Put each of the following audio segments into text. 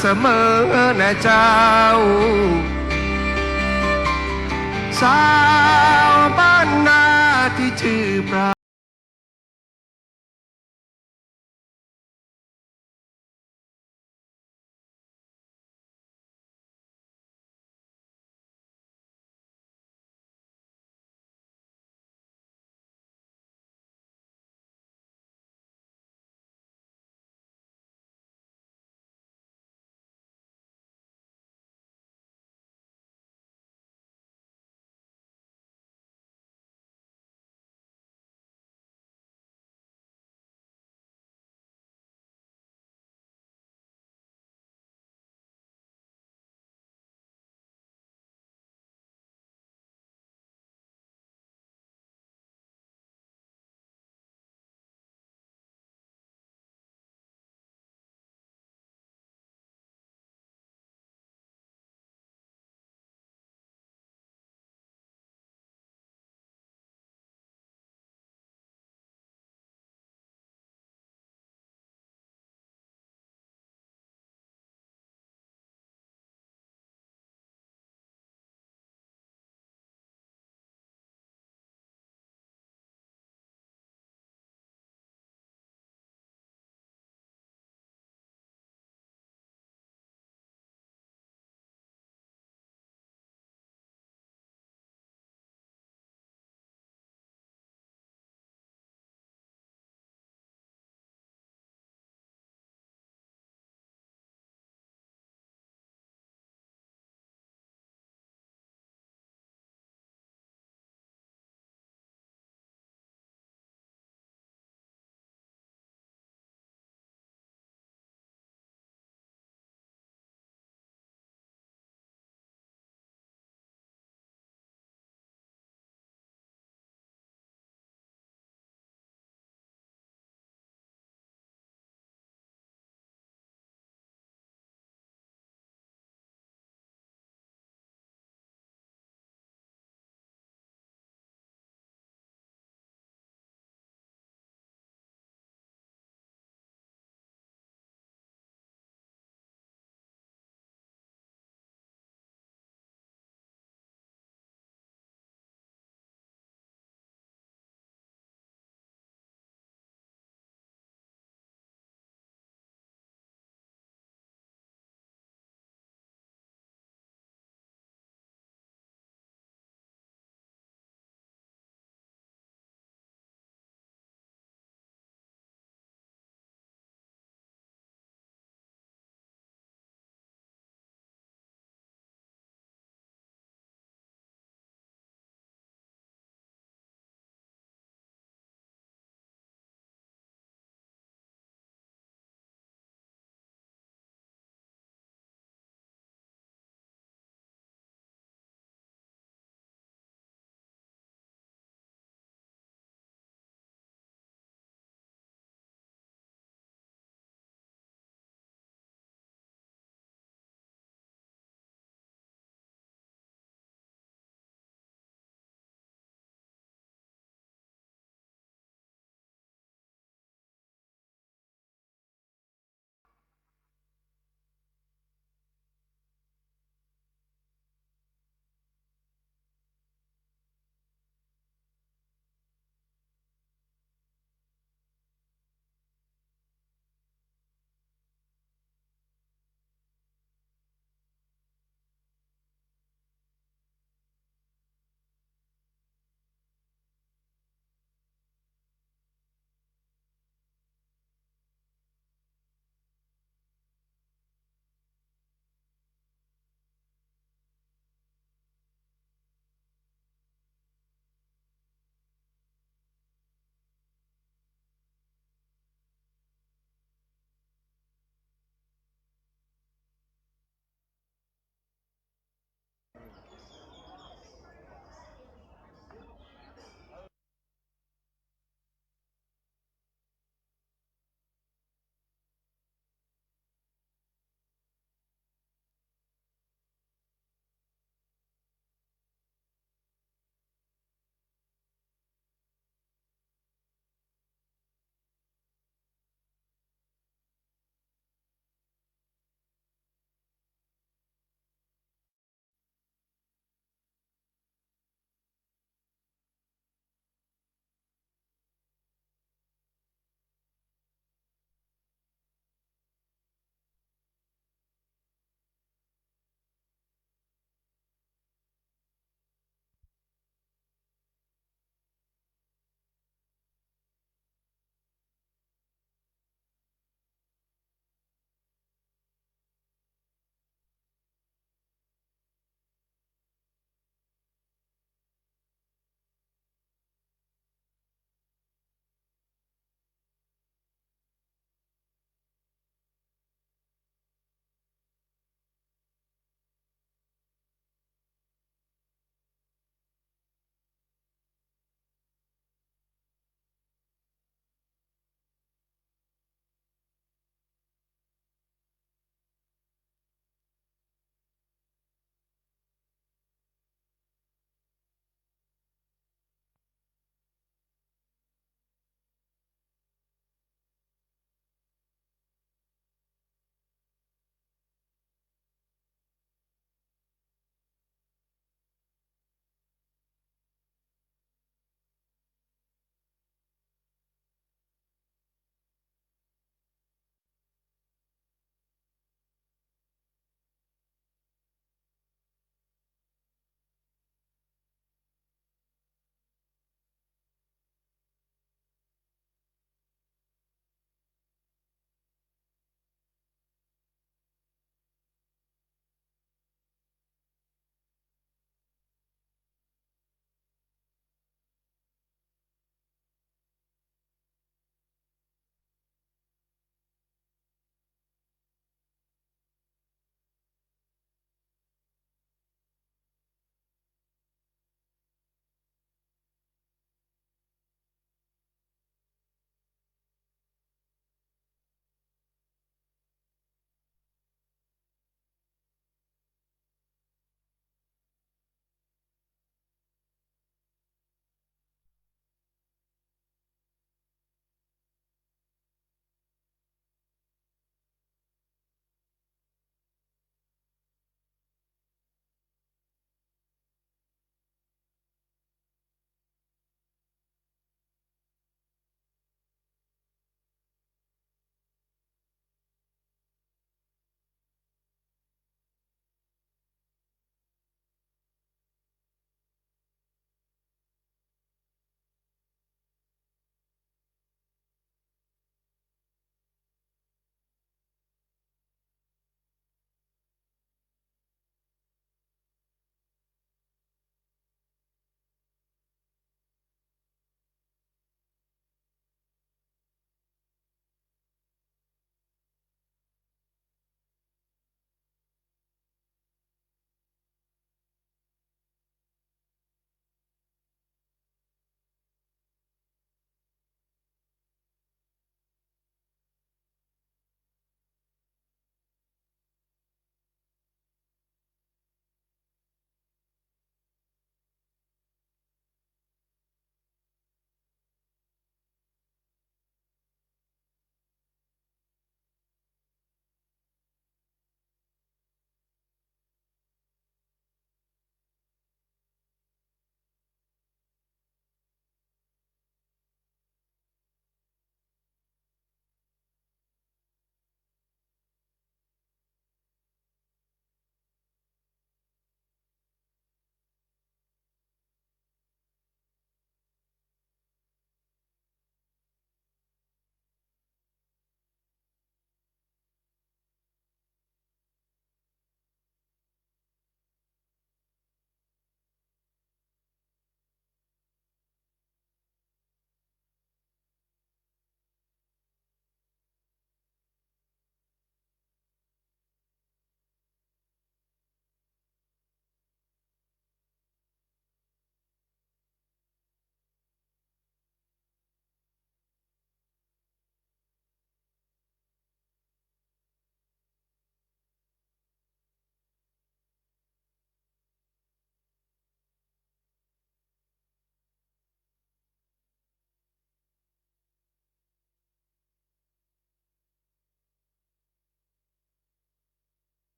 เสมอนะเจ้าสาวบ้านนาที่ชื่อปรา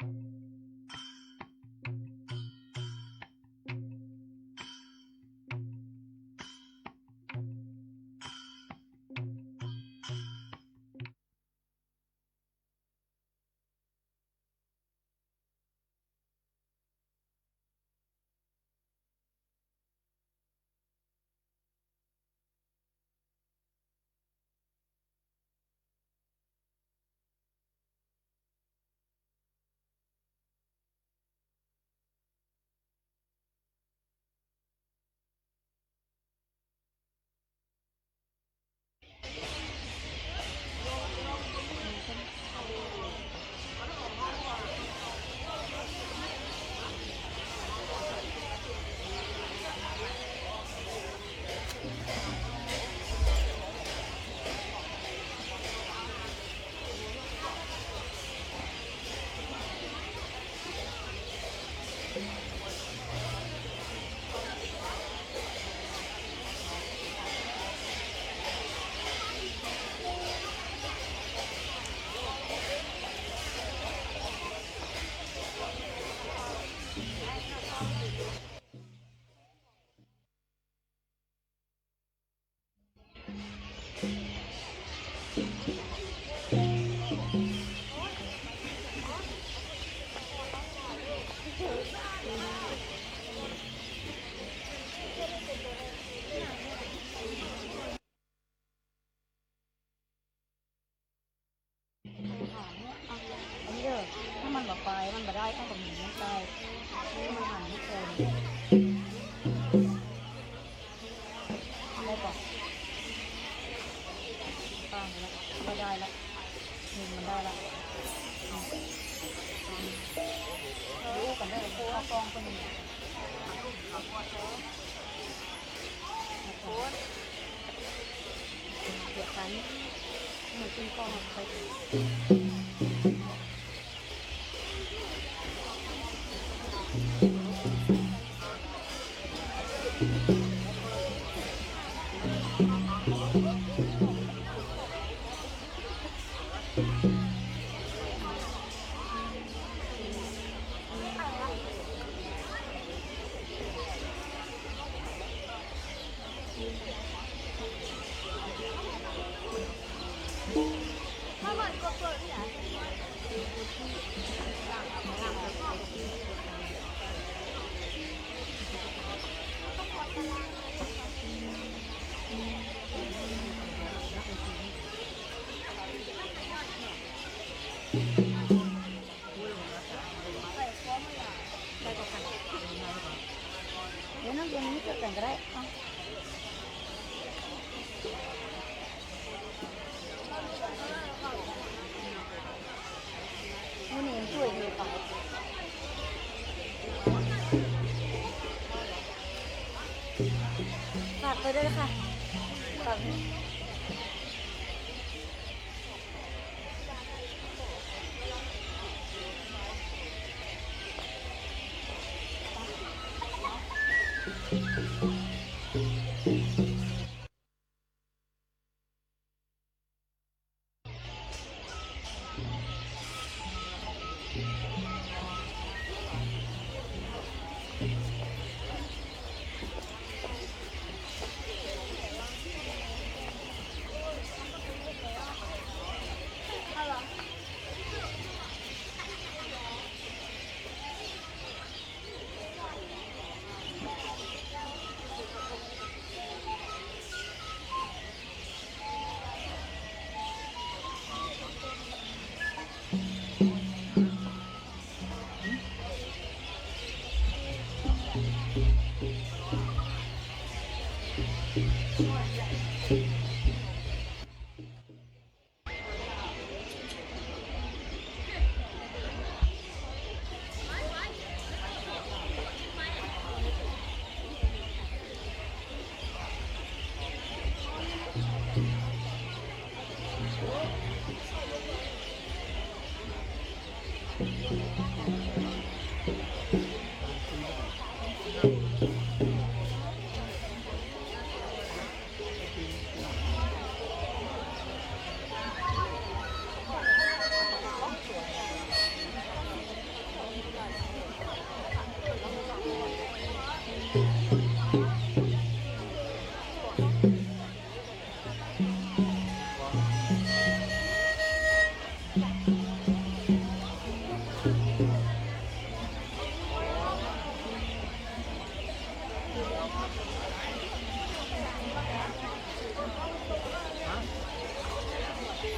อันนี้ถ้ามันแบบไปมันมาได้ถ้าแบบนี้ไม่ได้นี่มันหันไม่เป็นได้ปะตั้งแล้วก็ได้แล้วมันได้แล้วรู้กันได้เลยเอาฟองคนนึงเดี๋ยวกันมันขึ้นกล้องไปเดี๋ยวน้ำเย็นนี้จะแต่งก็ได้วันนี้ช่วยดูต่อฝากไปด้วยค่ะฝาก อาจ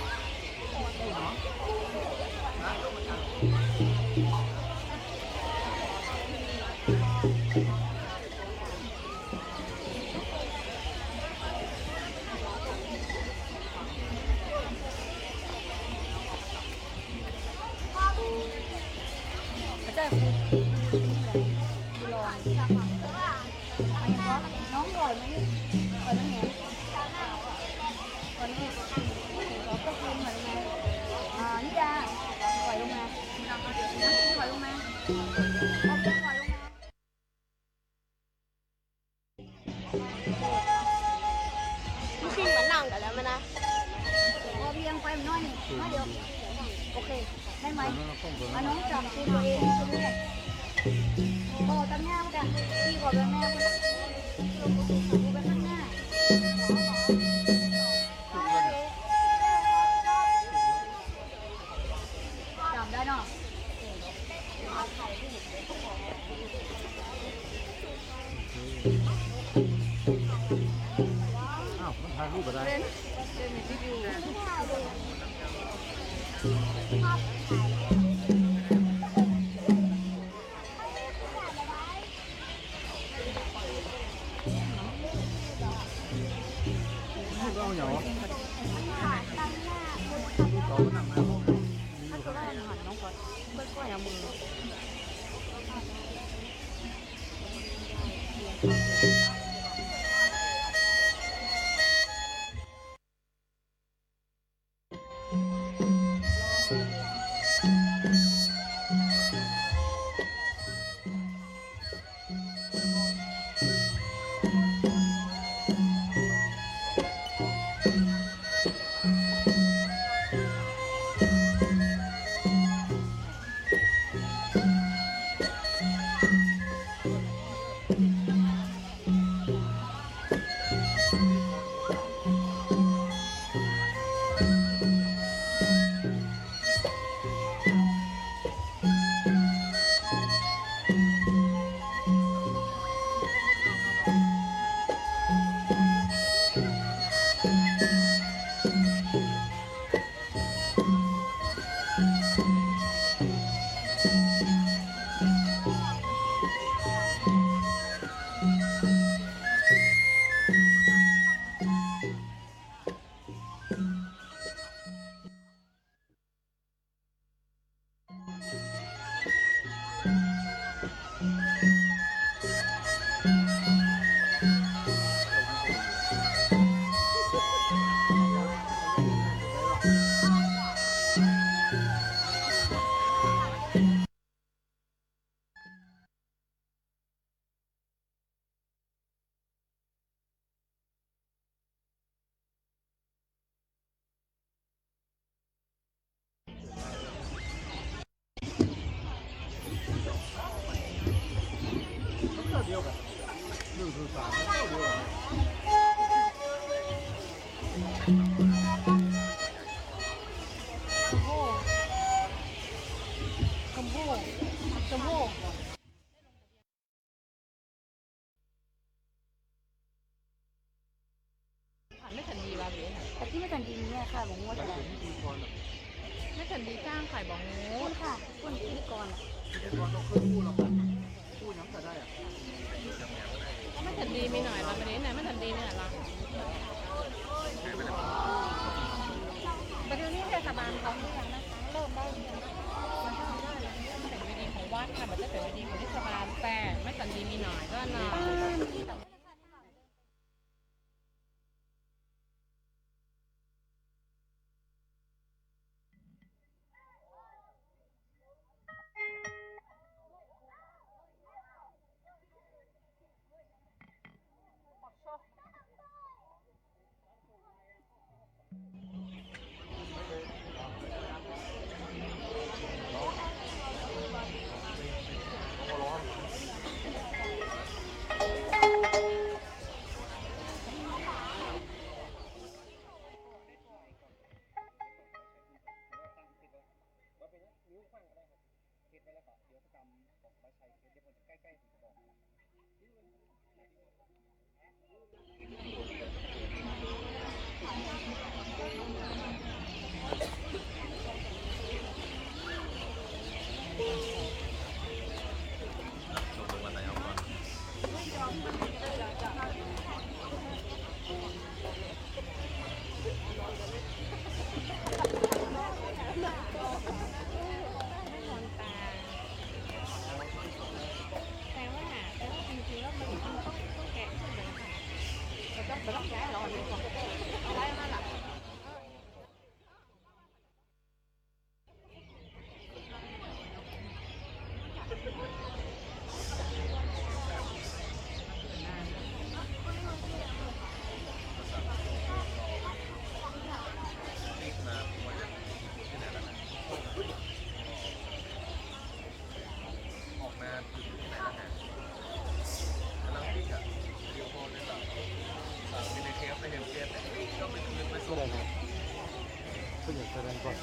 ารย์คุณลองน้องก่อยไหมก่อนน้องแหนก่อนนี้เราก็กินเหมือนไงนี่จ้าก่อยลงมาน้ำก่อยลงมาเอาเปก่อยลงมาจริงๆมันนั่งกันแล้วมั้ยนะพอเพียงไปน้อยนี่น้อยเดียวโอเคได้ไหมน้องจำตัวเองตัวแรกพอตั้งหน้ากันพี่ขอตั้งหน้ากันดูไปข้างหน้าจำได้เนาะอ้าวมันถ่ายรูปอะไร เอาเหรอเราก็นั่งมาห้องถ้าเกิดว่าหันน้องก่อนค่อยๆเอามือชมพู่ผ่านไม่ทันดีว่าเบี้ยน่ะ แต่ที่ไม่ทันดีเนี่ยค่ะบอกว่าจะได้ ไม่ทันดีจ้างขายบองงู คุณค่ะคุณพิธีกร ไม่ทันดีมีหน่อยละประเด็นไหนไม่ทันดีเนี่ยละประเด็นนี้เทศบาลเขาเนี่ยนะคะเริ่มได้มันก็ได้แล้วมันเป็นวิธีของวัดค่ะมันจะเป็นวิธีของเทศบาลแต่ไม่ทันดีมีหน่อยก็หน่อย ก็อยากแสดงก่อน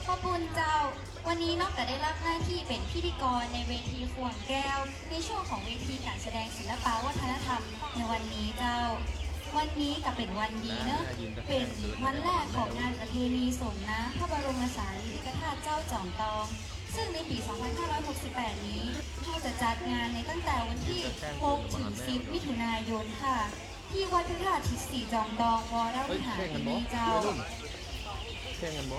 ขอบคุณเจ้าวันนี้นอกจากได้รับหน้าที่เป็นพิธีกรในเวทีขวงแก้วในช่วงของเวทีการแสดงศิลปวัฒนธรรมในวันนี้เจ้าวันนี้ก็เป็นวันดีเนอะเป็นวันแรกของงานประเพณีส่งน้ำพระบรมสารีริกธาตุเจ้าจอมทองซึ่งในปี 2568 นี้เราจะจัดงานในตั้งแต่วันที่ 6 ถึง 10 มิถุนายนค่ะที่วัดพระธาตุทิศสีจอมทองวรวิหารที่นี่เจ้า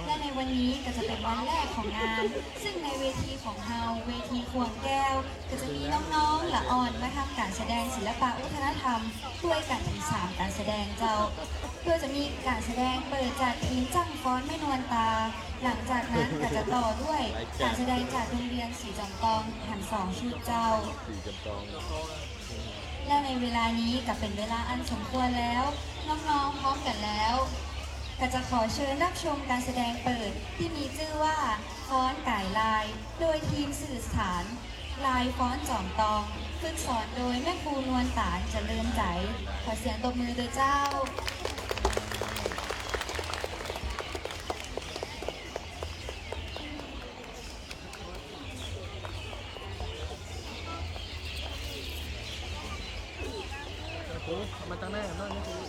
และในวันนี้ก็จะเป็นวันแรกของงาน ซึ่งในเวทีของเฮาเวทีควงแก้ว ก็จะมีน้องๆละอ่อนมาทำการแสดงศิลปะวัฒนธรรมด้วยกันถึง3การแสดงเจ้าโดยจะมีการแสดงเปิดจากทีมจ้างฟ้อนไม่นวลตา หลังจากนั้นก็จะต่อด้วยการแสดงจากโรงเรียนสีจอมทองหัน2 ชุดเจ้า และในเวลานี้ก็เป็นเวลาอันสมควรแล้ว น้องๆพร้อมกันแล้วก็จะขอเชิญรับชมการแสดงเปิดที่มีชื่อว่าฟ้อนก่ายลาย โดยทีมสื่อสารลายฟ้อนจอมตองฝึกสอนโดยแม่ครูนวลตาลเจริญใจขอเสียงตบมือโดยเจ้ามาตั้งหน้ากันหน่อยนี่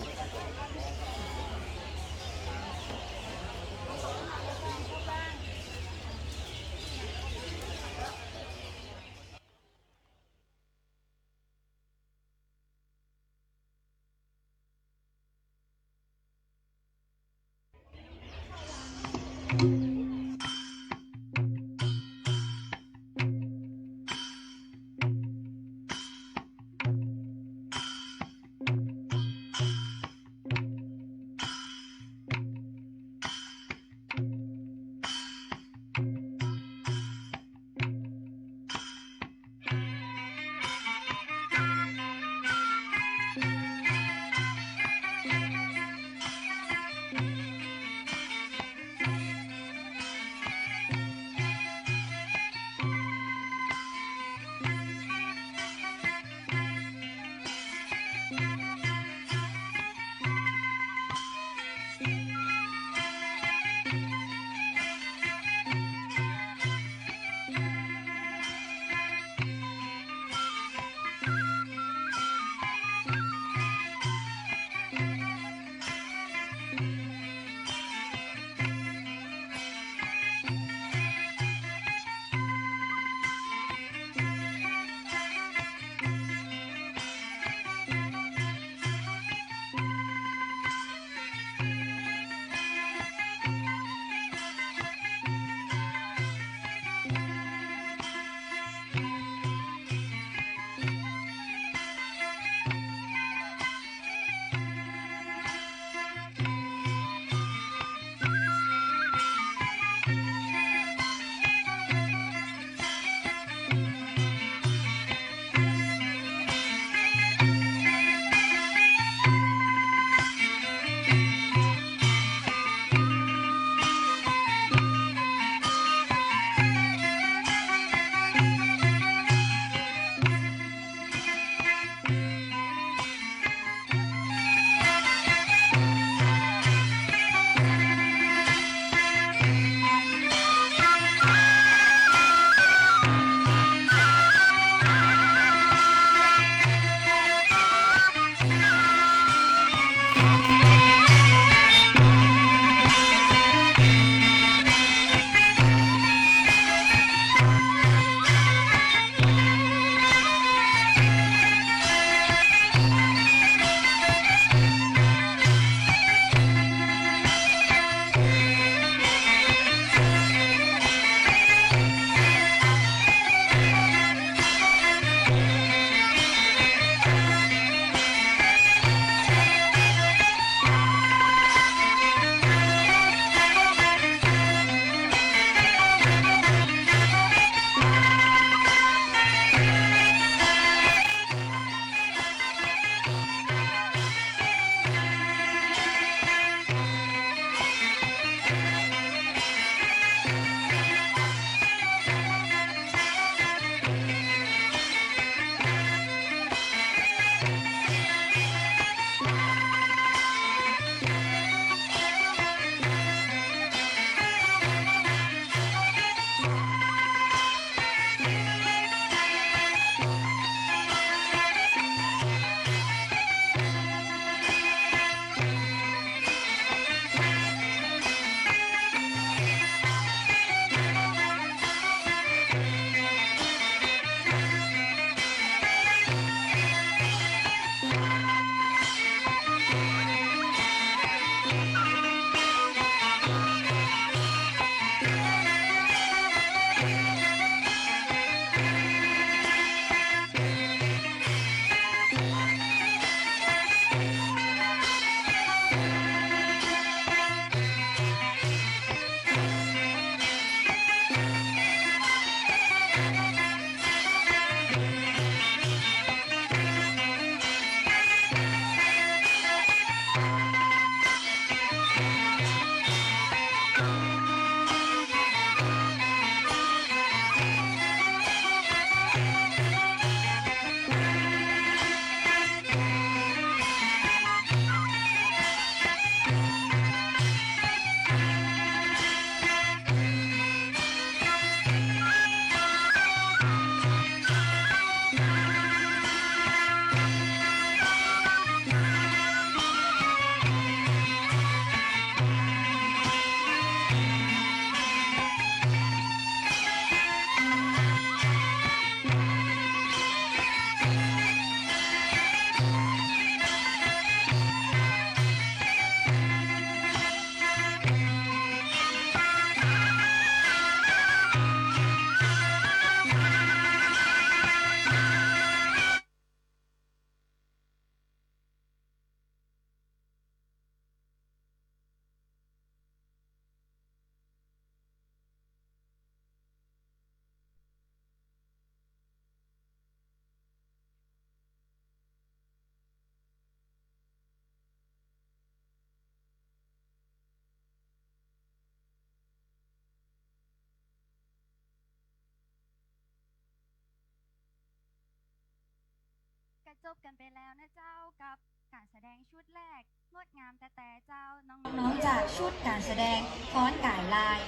จบกันไปแล้วนะเจ้ากับการแสดงชุดแรกงดงามแต่เจ้าน้องๆจากชุดการแสดงฟ้อนก่ายลาย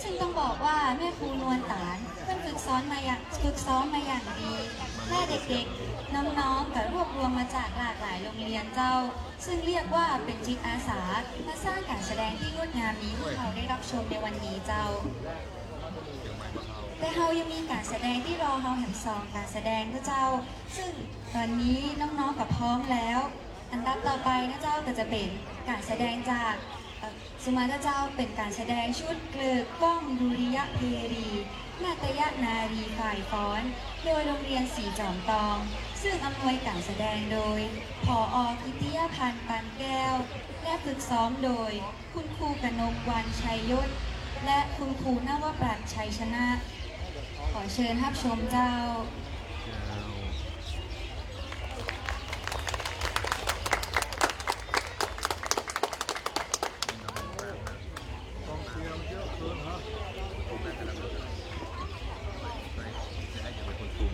ซึ่งต้องบอกว่าแม่ครูนวลตาลเพิ่งฝึกซ้อมมาอย่างดีและเด็กๆน้องๆก็รวบรวมมาจากหลากหลายโรงเรียนเจ้า ซึ่งเรียกว่าเป็นจิตอาสามาสร้างการแสดงที่งดงามนี้ให้เราได้รับชมในวันนี้เจ้า แต่เรายังมีการแสดงที่รอเราแห่งซองการแสดงนะเจ้า ซึ่งตอนนี้น้องๆกับพร้อมแล้ว อันดับต่อไปนะเจ้าก็จะเป็นการแสดงจากสุมาเจ้าเป็นการแสดงชุดเกลือกก้องดุริยะเพรีนาตยนารีฝ่ายฟ้อน โดยโรงเรียนสีจอมตอง ซึ่งอำนวยการแสดงโดยผอ.กิติยพันธ์ปานแก้ว และฝึกซ้อมโดยคุณครูกนกวรรณชัยยศและคุณครูนวปรัชชัยชนะ ขอเชิญรับชมเจ้า กองเชียร์เยอะเกินฮะผมได้แต่ละคนจะได้จะเป็นคนซูม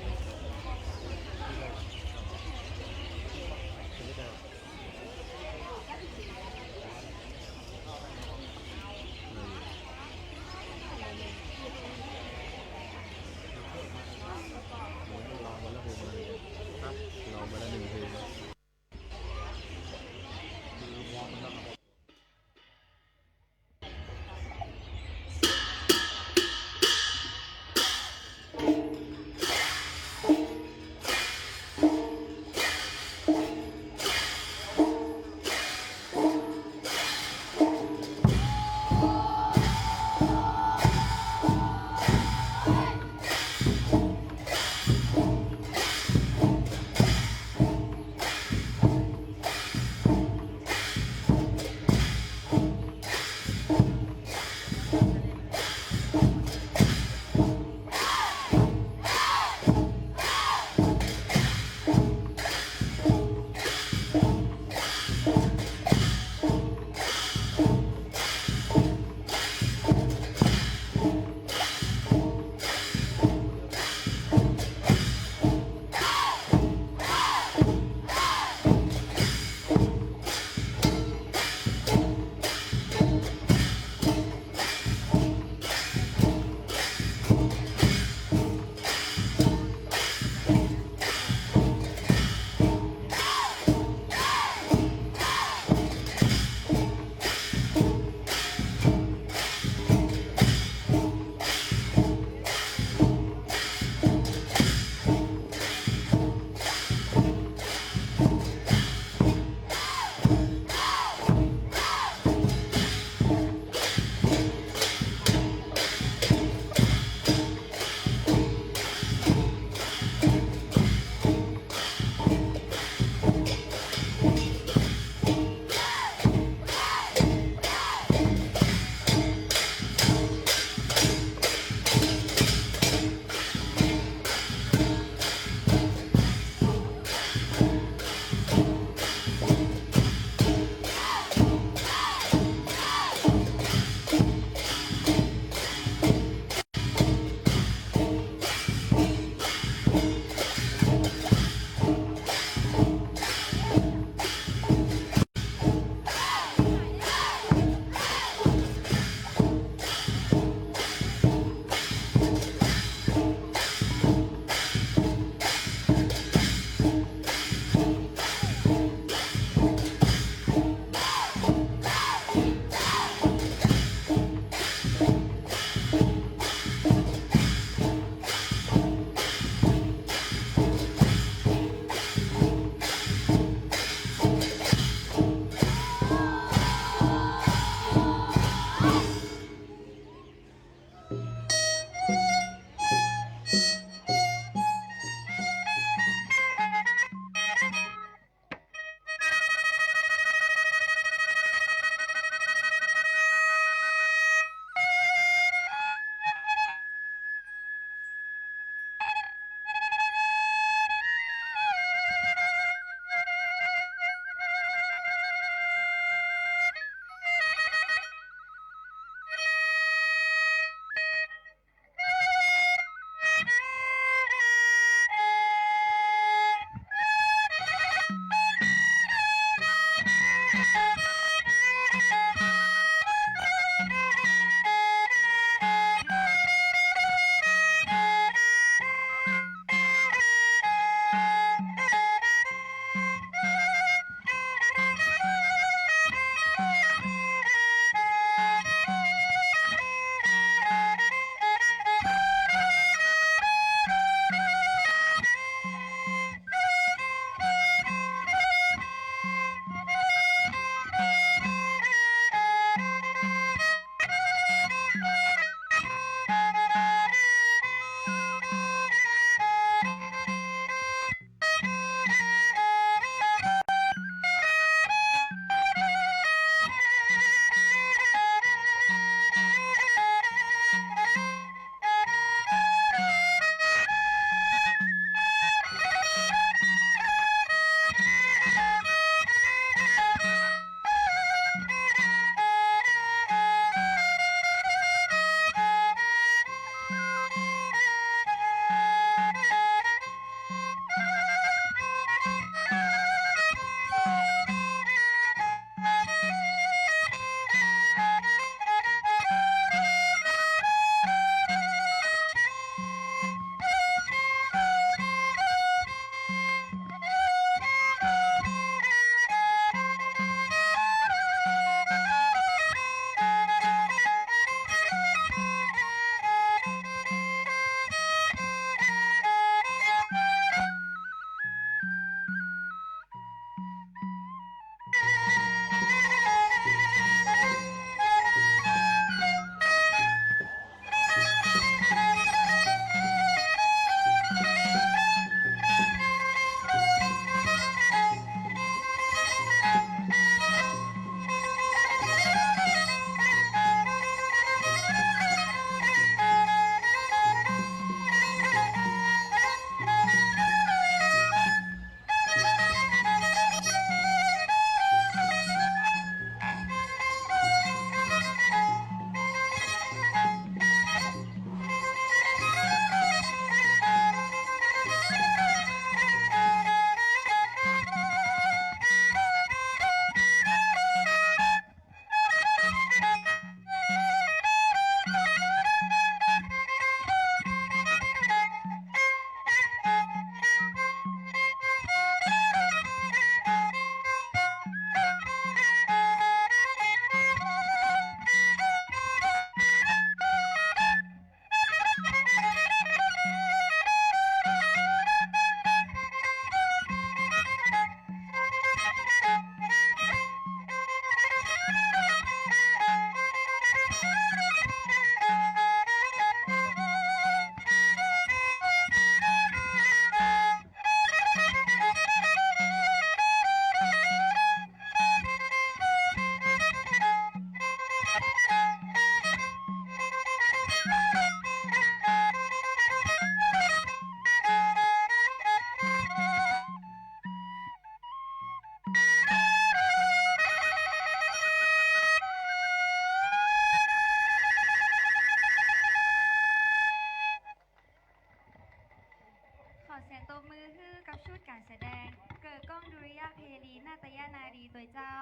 นาดีตัวเจ้า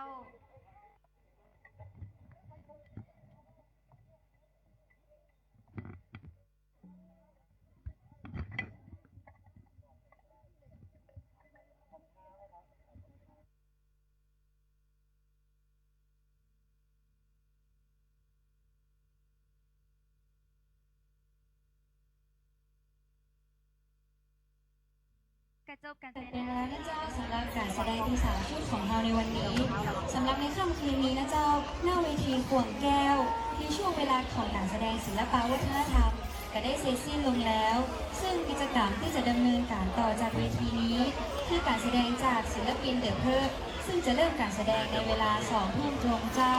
กระจบกันไปแล้วนะเจ้าสำหรับการแสดงที่3ชุดของเราในวันนี้สำหรับในค่ำคืนนี้นะเจ้าหน้าเวทีขวงแก้วในช่วงเวลาของการแสดงศิลปวัฒนธรรมก็ได้เสร็จสิ้นลงแล้ว ซึ่งกิจกรรมที่จะดำเนินการต่อจากเวทีนี้คือการแสดงจากศิลปินเดอะเพิร์ซึ่งจะเริ่มการแสดงในเวลา2 ทุ่มตรงเจ้า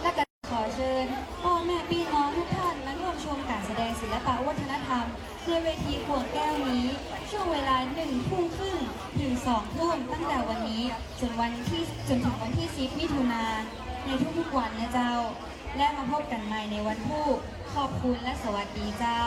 และก็ขอเชิญพ่อแม่พี่น้องทุกท่านมาร่วมชมการแสดงศิลปวัฒนธรรมในเวทีขวงแก้วนี้ช่วงเวลา1 ทุ่มครึ่งถึง2 ทุ่มตั้งแต่วันนี้จนถึงวันที่10 มิถุนายนในทุกๆวันนะเจ้าและมาพบกันใหม่ในวันพุธขอบคุณและสวัสดีเจ้า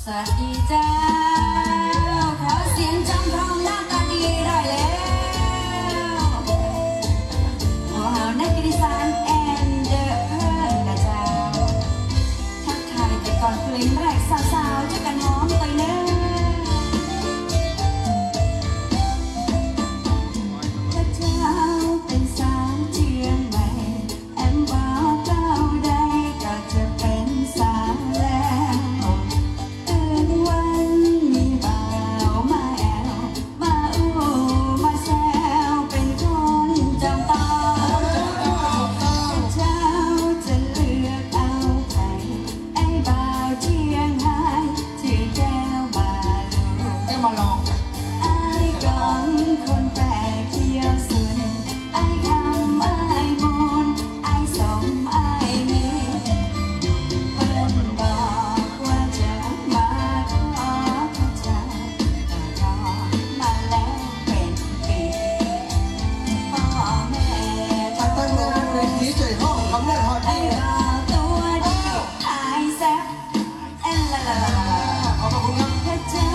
สวัสดีเจ้าขอเสียงจำทองหน้าตาดีได้แล้วขอหานักกิริสานแอนเดอร์เพื่อนนะเจ้าทักทายแต่ก่อนเพลงแรกสาวๆจะกันหอมไปเนื้อพระเจ้าเป็นสาวเชียงใหม่แอมว่าเก้าใดก็จะเป็นสาวแล้วตื่นวันมีบ่าวมาแอวมาอู้มาแซวเป็นคนจำตาเจ้าจะเลือกเอาใครไอ้บ่าวเชียงรายชื่อแก้วมาลูก แก้วมาลอง ไอ้กองคนแปลกเที่ยวสุนไอ้คำไอ้มูลไอ้สมไอ้มีเพิ่นบอกว่าจะมาขอเจ้ารอมาแล้วเป็นปีพ่อแม่ก็ ตั้งแต่เวทีใจห้องคำแรกฮอต ไอ้ นี่ บ่าวตัวดีไอ้แซ่บเอ็นละละ ขอบพระคุณครับ พระเจ้า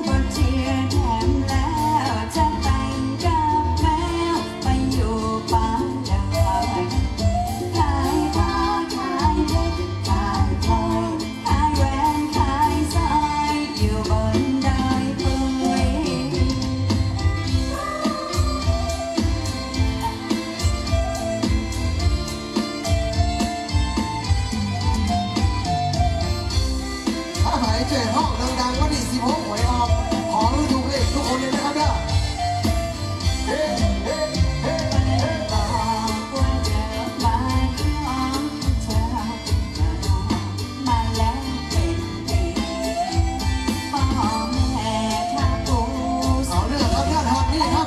บนเชียร์แถมแล้วจะแต่งกับแมวไปอยู่ป่าดอยขายผ้าขายเพชรขายพลอยขายแหวนขายสร้อยอยู่บนดอยปุย ถ้าหายใจห้องดังๆก็ดีสิผมหวยออกขอรู้ถูกเลขทุกคนเลยนะครับเนี่ยเฮ้เฮ้เฮ้ บอกว่าจะมาของเจ้ามาแล้วเป็นปีพ่อแม่ถ้าปู เอาเรื่องครับญาติฮอตนี่ครับ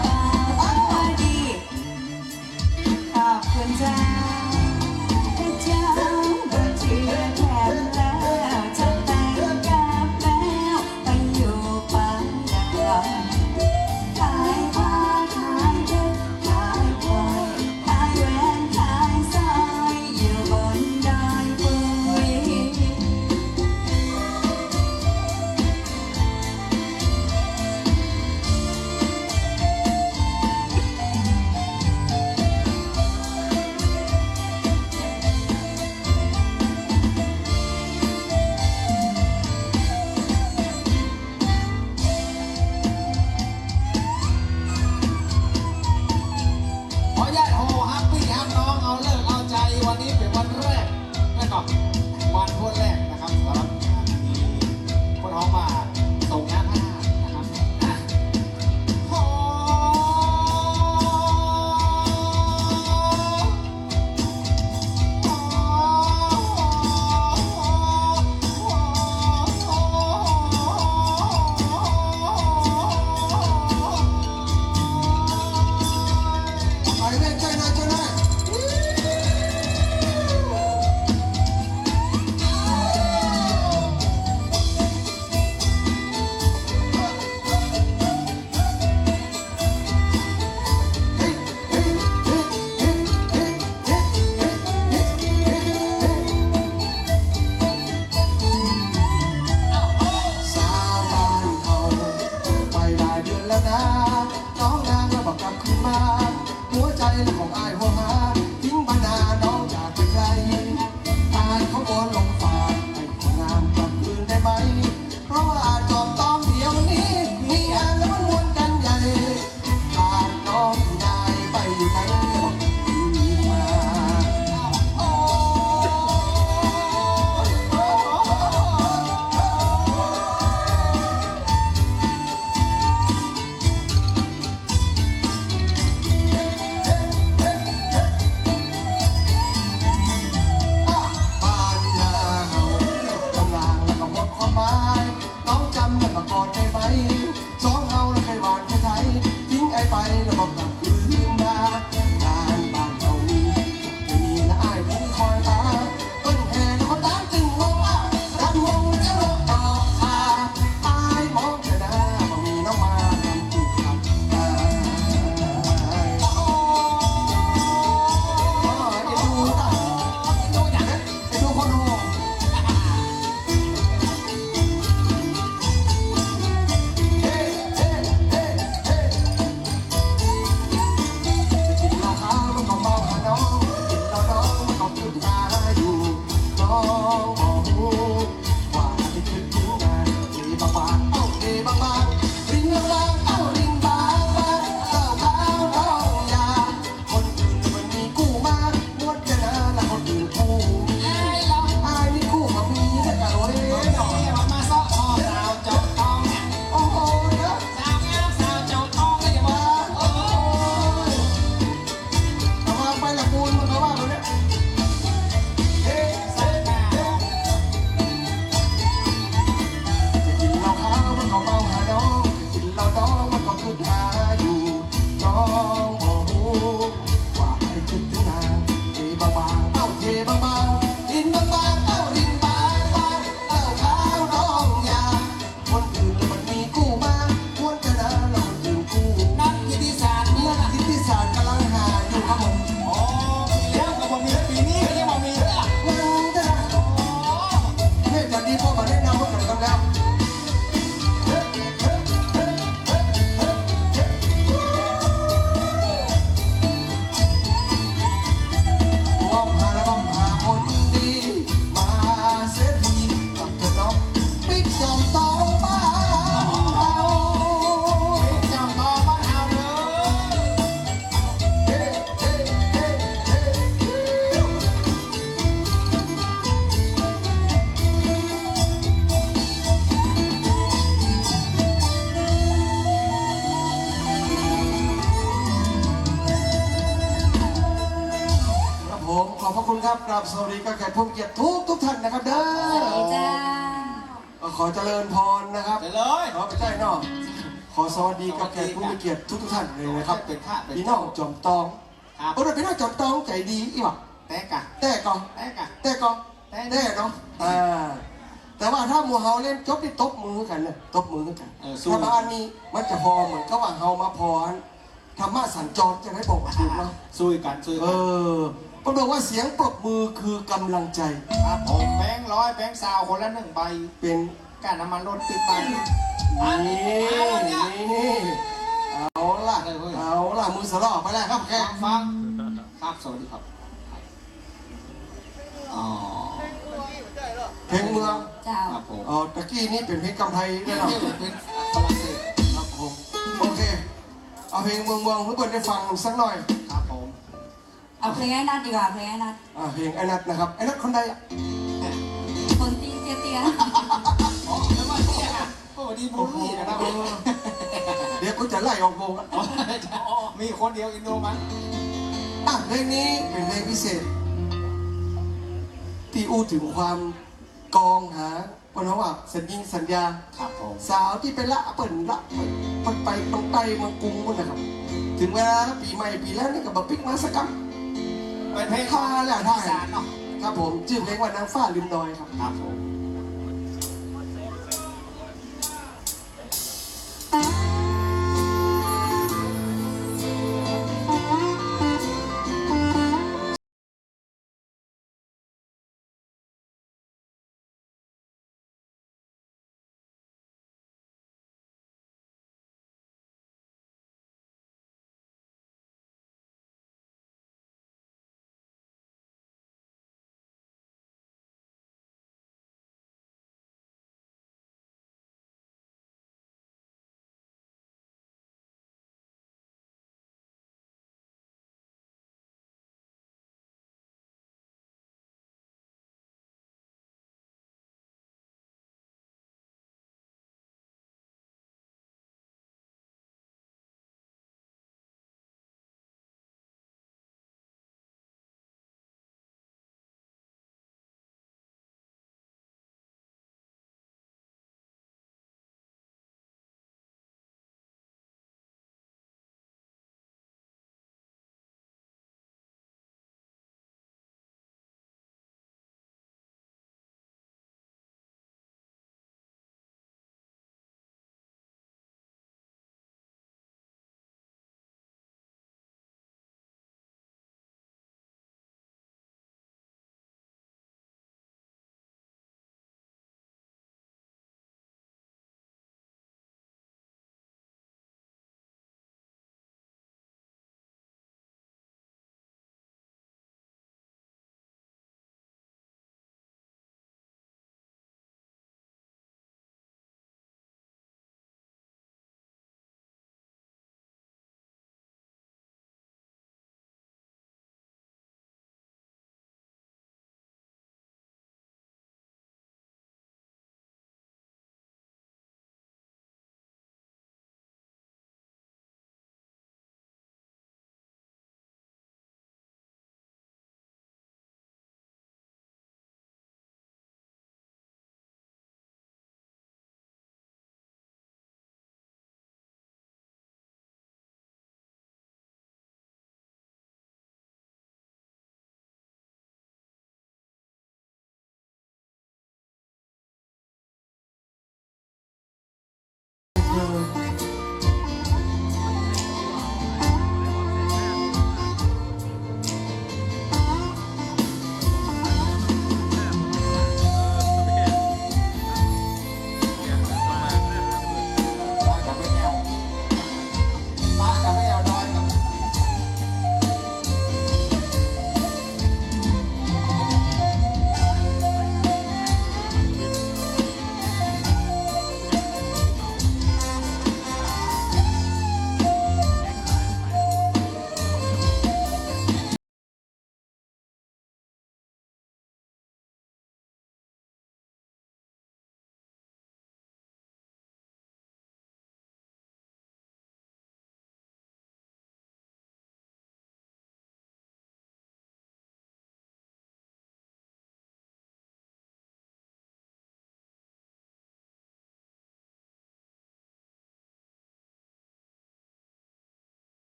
ดีขอบคุณเจ้าพระเจ้าบนเชื่อแทนแล้วจะแต่งกับแม นะครับกราบสวัสดีกับแขกผู้มีเกียรติทุกท่านนะครับเด้อ สวัสดีจ้า ขอเจริญพรนะครับ ไปเลย ขอไปใกล้นอกขอสวัสดีกับแขกผู้มีเกียรติทุกท่านเลยนะครับ เป็นข้าเป็น พี่น้องจอมตอง ครับ โอ้ยพี่น้องจอมตองใจดีอีหว่า แตกะ แต่ก่อน แตกะ แต่ก่อนแต่เนาะแต่ว่าถ้าหมูเฮาเล่นจบนี่ตบมือกันเนี่ยตบมือกันถ้าบ้านนี้มันจะพอเหมือนกับว่าเฮามาพอธรรมะสัญจรจะได้บอกว่าถูกเนาะ ซุยกันซุย เอ กัน ก็บอกว่าเสียงปรบมือคือกำลังใจ ครับผมแบงค์ร้อยแบงค์ซาวคนละ1 ใบ เป็น การน้ำมันรถติดไป นี่เอาล่ะมือสลอไปแล้วครับแขก ฟังครับสวัสดีครับอ๋อ เพลงเมือง เจ้า ครับผม อ๋อตะกี้นี่เป็นเพลงกำไทยด้วยเนาะ เป็นฝรั่งเศส ครับผมโอเคเอาเพลงเมืองให้เพื่อนได้ฟังสักหน่อย ครับผม เอาเพลงไอ้นัดดีกว่าเพลงไอ้นัด เพลงไอ้นัทนะครับไอ้นัทคนใดอ่ะ คนตีเตี้ย อ๋อแล้วว่าเนี่ยโอ้ดีบูลลี่นะครับ เดี๋ยวกูจะไล่ออกวงอ่ะ มีคนเดียวอินโดมั้ง เพลงนี้เป็นเพลงพิเศษ ที่อู้ถึงความกองหาคนเขาว่าสัญญา ครับผม สาวที่ไปละเปิ่นไปตรงไตเมืองกรุงคนนะครับ ถึงเวลาปีใหม่ปีแล้วนี่ก็บะปิกมาสักคำ เป็นเพลง ท่าแล้วท่า อีสานเนาะ ครับผมชื่อเพลงว่านางฟ้าลืมดอยครับ ครับผม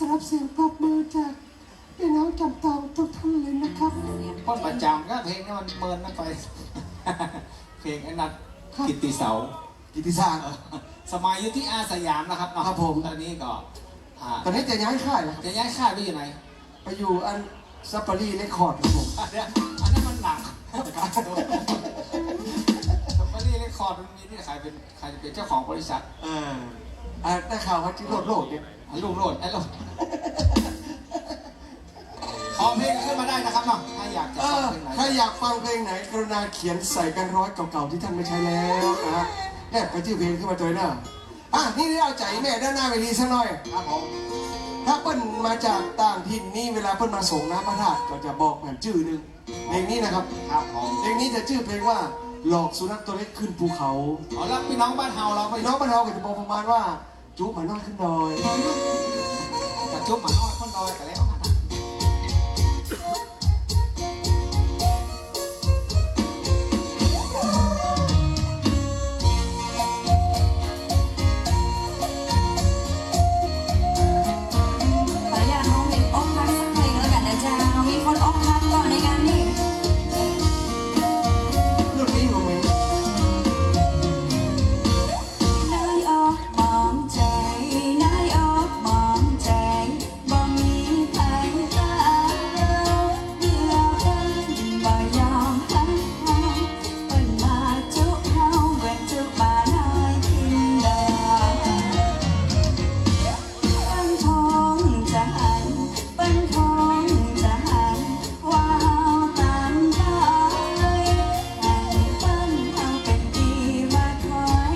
ำหรับเสียงปรบมือจากพี่น้องจำตองทุกท่านเลยนะครับ คนประจำก็เพลงนี้มันเมินนั่นไป เพลงไอ้นัทกิตติเสา กิติศักดิ์ สมัยอยู่ที่อาสยามนะครับเนาะ ครับผม ตอนนี้ก็ตอนนี้จะย้ายค่ายแล้ว จะย้ายค่ายไปอยู่ไหน ไปอยู่อันซัปปารีเรคคอร์ดครับผม อันนั้นมันหนักซัมเบอรี่เรคคอร์ดมันมีที่ใครจะเป็นเจ้าของบริษัท ได้ข่าวว่าที่โลดเนี่ย ลูกโลดไอ้โลดขอเพลงขึ้นมาได้นะครับเนาะถ้าอยากจะฟังเพลงไหน ถ้าอยากฟังเพลงไหนกรุณาเขียนใส่กันร้อยเก่าๆที่ท่านไม่ใช้แล้วนะแนบไปชื่อเพลงขึ้นมาตัวหน้านี่เอาใจแม่ด้านหน้าเวทีสักหน่อย ครับผม ถ้าเปิ้ลมาจากต่างถิ่นนี่เวลาเปิ้ลมาส่งน้ำพระธาตุก็จะบอกแผ่นชื่อหนึ่งเพลงนี้นะครับ ครับผม เพลงนี้จะชื่อเพลงว่าหลอกสุนัขตัวเล็กขึ้นภูเขา แล้วพี่น้องบ้านเฮาเราไป พี่น้องบ้านเราก็จะบอกประมาณว่าจุ๊บหมาน้อยขึ้นดอย กระจุบหมาน้อยคนดอยกันแล้ว ขออนุญาตร้องเพลงอกหักสักเพลงแล้วกันนะเจ้ามีคนอกหักก่อนในงานนี้ รุ่นนี้ผมเอง นายออกมองใจนายออกมองใจบ่มีใครตามเมื่อเพิ่นบ่ยอมหักเฮาเพิ่นมาจุเฮาเบิ่นจุป่าน้อยกินดาเปิ้นคงจะหันเปิ้นคงจะหันว่าเฮาตามได้ให้เปิ้นเฮาเป็นดีมาคอย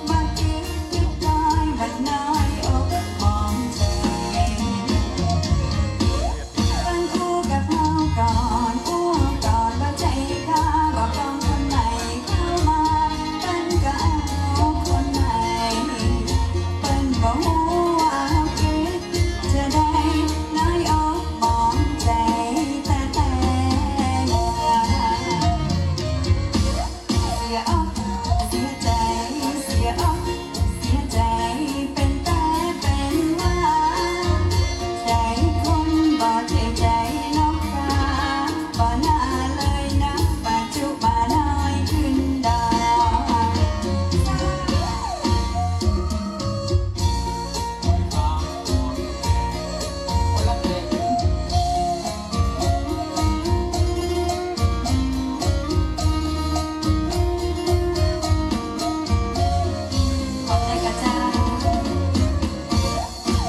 มาคิดคิดน้อยบัดน้อยอกมองใจเปิ้นคู่กับเฮาก่อนคู่ก่อนว่าใจข้าบอกลองคนไหนเข้ามาเปิ้นก็เอาคนไหนเปิ้นบ่ฮู้ว่าเฮาคิดจะได้น้อยอกมองใจแต่เสียอกเสียใจเสียอกเสียใจเป็นแต่เป็นว่าใจคนบ่เทใจนอกกาบ่น่าเลยนะปัจจุบันน้อยขึ้นดา คนละเพลง ขอบใจกะจ้า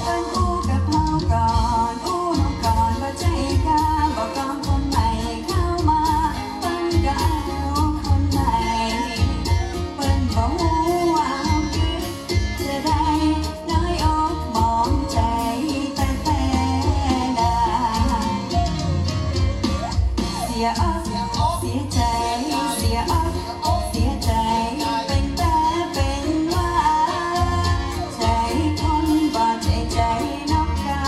เปิ้นคู่กับเฮาก่อนคู่เฮาก่อนว่าใจกล้าบอกกองคนใหม่เข้ามาเปิ้นก็เอาคนใหม่เปิ้นบ่ฮู้ว่าเฮาคิดจะได้น้อยอกมองใจแต่ดาเสียอกเสียใจเสียอกเสียใจเป็นแต่เป็นว่าใจคนบ่ใจใจนอกกา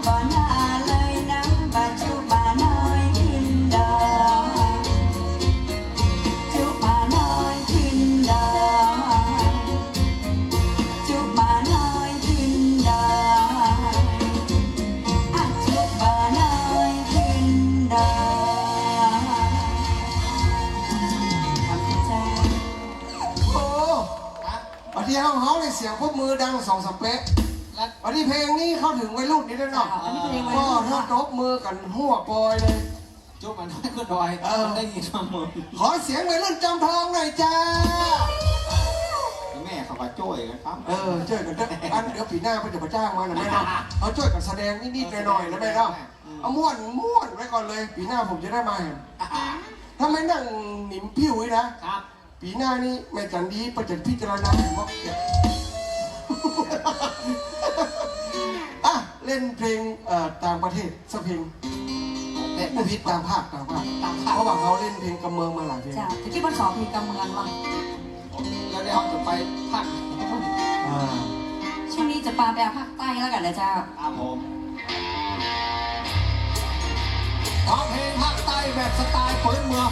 บ่น่าเลยนะปัจจุบันน้อยขึ้นดอกจุบันน้อยขึ้นดอกจุบันน้อยขึ้นดอกจุบันน้อยขึ้นดอกขอบคุณจ้า โอ้วันที่เฮาเนี่ยเสียงพวกมือดัง2-3เป๊ะ แล้ว วันนี้เพลงนี้เข้าถึงวัยรุ่นนี่ด้วยเนาะ อันนี้เพลงวัย ก็ รุ่น ถ้า ค่ะ ตบมือกันหัวปอยเลย จุบหมาน้อยคนดอยมันได้ยินมาเมิน ขอเสียงวัยรุ่นจอมทองหน่อยจ้า แม่เขาก็จ้อยกันครับ ช่วยกันเถอะอันเดี๋ยวปีหน้าเพิ่นจะมาจ้างมาหน่อยแม่เนาะเขาช่วยกันแสดงนิดๆหน่อยๆนะแม่เนาะเอาม้วนไว้ก่อนเลย ปีหน้าผมจะได้มาเห็นถ้าไม่นั่งหนิมพิ้วไว้นะ ครับ ปีหน้านี่แม่จันดีประจันพิจารณาเห็นว่าเล่นเพลงต่างประเทศสักเพลง เด็ด ผู้พิษตามภาคเพราะว่าเขาเล่นเพลงกำเมืองมาหลายเพลง จ้าตะกี้มันสอนเพลงกำเมืองว่ะ แล้วเดี๋ยวเราจะไปภาค ช่วงนี้จะปาไปภาคใต้แล้วกันนะเจ้า ครับผมร้องเพลงภาคใต้แบบสไตล์พื้นเมือง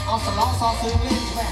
เอาสล้อซอซื้อเล่นแม่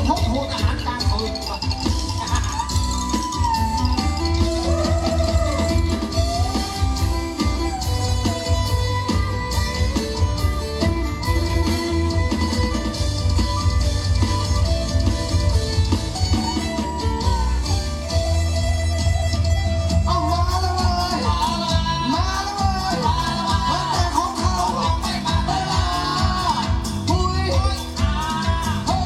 ทบทวนอาหารกลางคืน เอามาแล้วเว้ยมาแล้วเว้ยมาแต่ของเขาหุยโอ้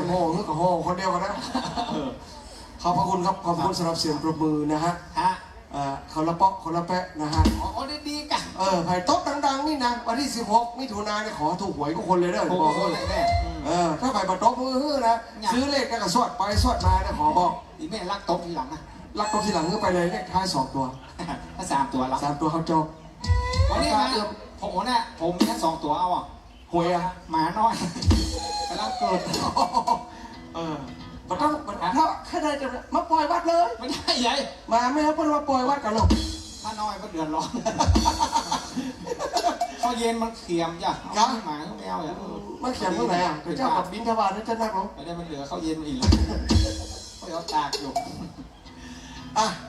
โห่กับโห่คนเดียวกันนะขอบพระคุณครับขอบคุณสำหรับเสียงปรบมือนะฮะ ฮะ คนละเปาะคนละแปะนะฮะ อ๋อดีกัน ไผ่โต๊ะดังๆนี่นะวันที่16มิถุนายนเนี่ยขอถูกหวยทุกคนเลยเด้อ โอ้ บอก โห เลย แม่ ถ้าไผ่บัตรโต๊ะมือนะซื้อเลขกันก็สวดไปสวดมาเนี่ยขอบอก อีแม่รักโต๊ะทีหลังนะ รักโต๊ะทีหลังก็ไปเลยเลขท้าย2 ตัว ถ้า3 ตัวละ 3 ตัวเขาจบ วันนี้นะผมเนี่ยผมมีแค่2 ตัวเอาอ่ะ หวยอ่ะ หมาน้อยกำลังเกิด มันต้องถ้าแค่ได้จะมาปล่อยวัดเลย ไม่ได้ใหญ่ มาไม่เอาคนมาปล่อยวัดกันหรอก ถ้าน้อยก็เดือดร้อนข้าวเย็นมันเค็มจ้ะเอาหมาแมวอย่าง มันเขียนตรงไหนอ่ะเดี๋ยวเจ้ากับบินทบาทนั่นจะนักหรอ ไม่ได้มันเหลือข้าวเย็นอีกแล้วก็เอาตากอยู่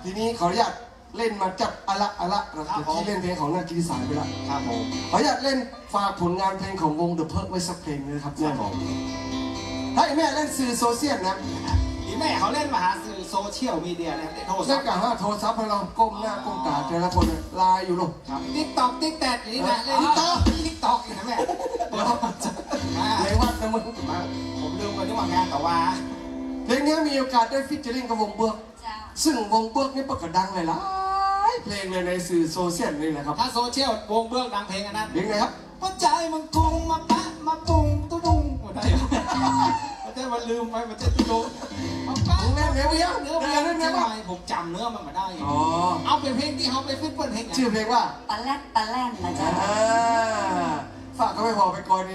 ทีนี้ขออนุญาตเล่นมาจับอะละที่เล่นเพลงของนักกีฬาไปละ ครับผม ขออนุญาตเล่นฝากผลงานเพลงของวง The Perk ไว้สักเพลงนะครับเนี่ยให้แม่เล่นสื่อโซเชียลนะ อีแม่เขาเล่นมาหาสื่อโซเชียลมีเดียนะโทรศั เล่ พ น ท์ กับโทรศัพท์ให้เราก้มหน้าก้มตาแต่ละคนไลน์อยู่ลูก ครับติ๊กตอกติ๊กแตกอย่างนี้นะเล่นติ๊กตอกอย่างนี้แม่ ในวัดนะมึง ผมลืมไปที่ว่างานแต่ว่า เพลงนี้มีโอกาสได้ฟิชเจอริ่งกับวงเบิร์ก เจ้า ซึ่งวงเบิร์กนี่ประกาศดังเลยล่ะเพลงเลยในสื่อโซเชียลนี่แหละครับ ถ้าโซเชียลวงเบื้องดังเพลงอันนั้น เพลงไงครับ หัวใจมันกรุงมาปะมาปุงตุ้ดุงหมดเลยหัวใจมันลืมไปมันจะตุ้ดุงมาปะ เนื้อเพลงเยอะ เนื้อเพลงเนื้อเพลงผมจำเนื้อมันมาได้ อ๋อ เอาเป็นเพลงที่เขาไปฟิตเปิ้ลเพลง ชื่อเพลงว่า ปลาแรดปลาแล่นนะเจ้า ฝากก็ไม่พอไปก่อนใน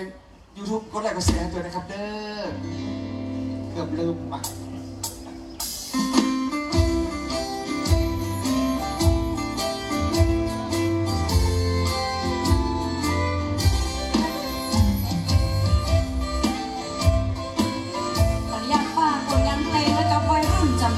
YouTube กดไลค์กดแชร์ด้วยนะครับเด้อ เกือบลืมว่ะ ขออนุญาตฝากผลงานเพลงและกับวัยรุ่นจำ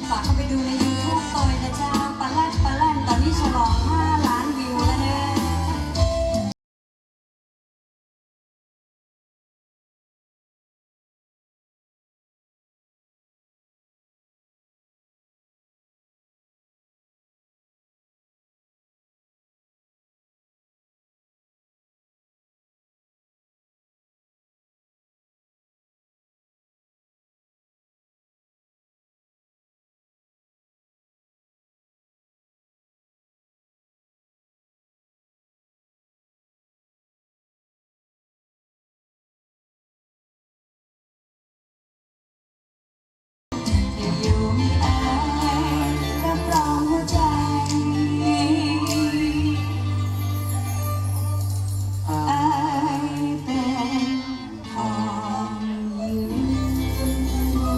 ฝากเข้าไปดูใน YouTube ตัวนะเจ้าปลาแรดปลาแล่นตอนนี้ฉลอง5 ล้านวิวแล้วเนี่ย อยู่มีอายรับรองหัวใจอายเป็นของอยู่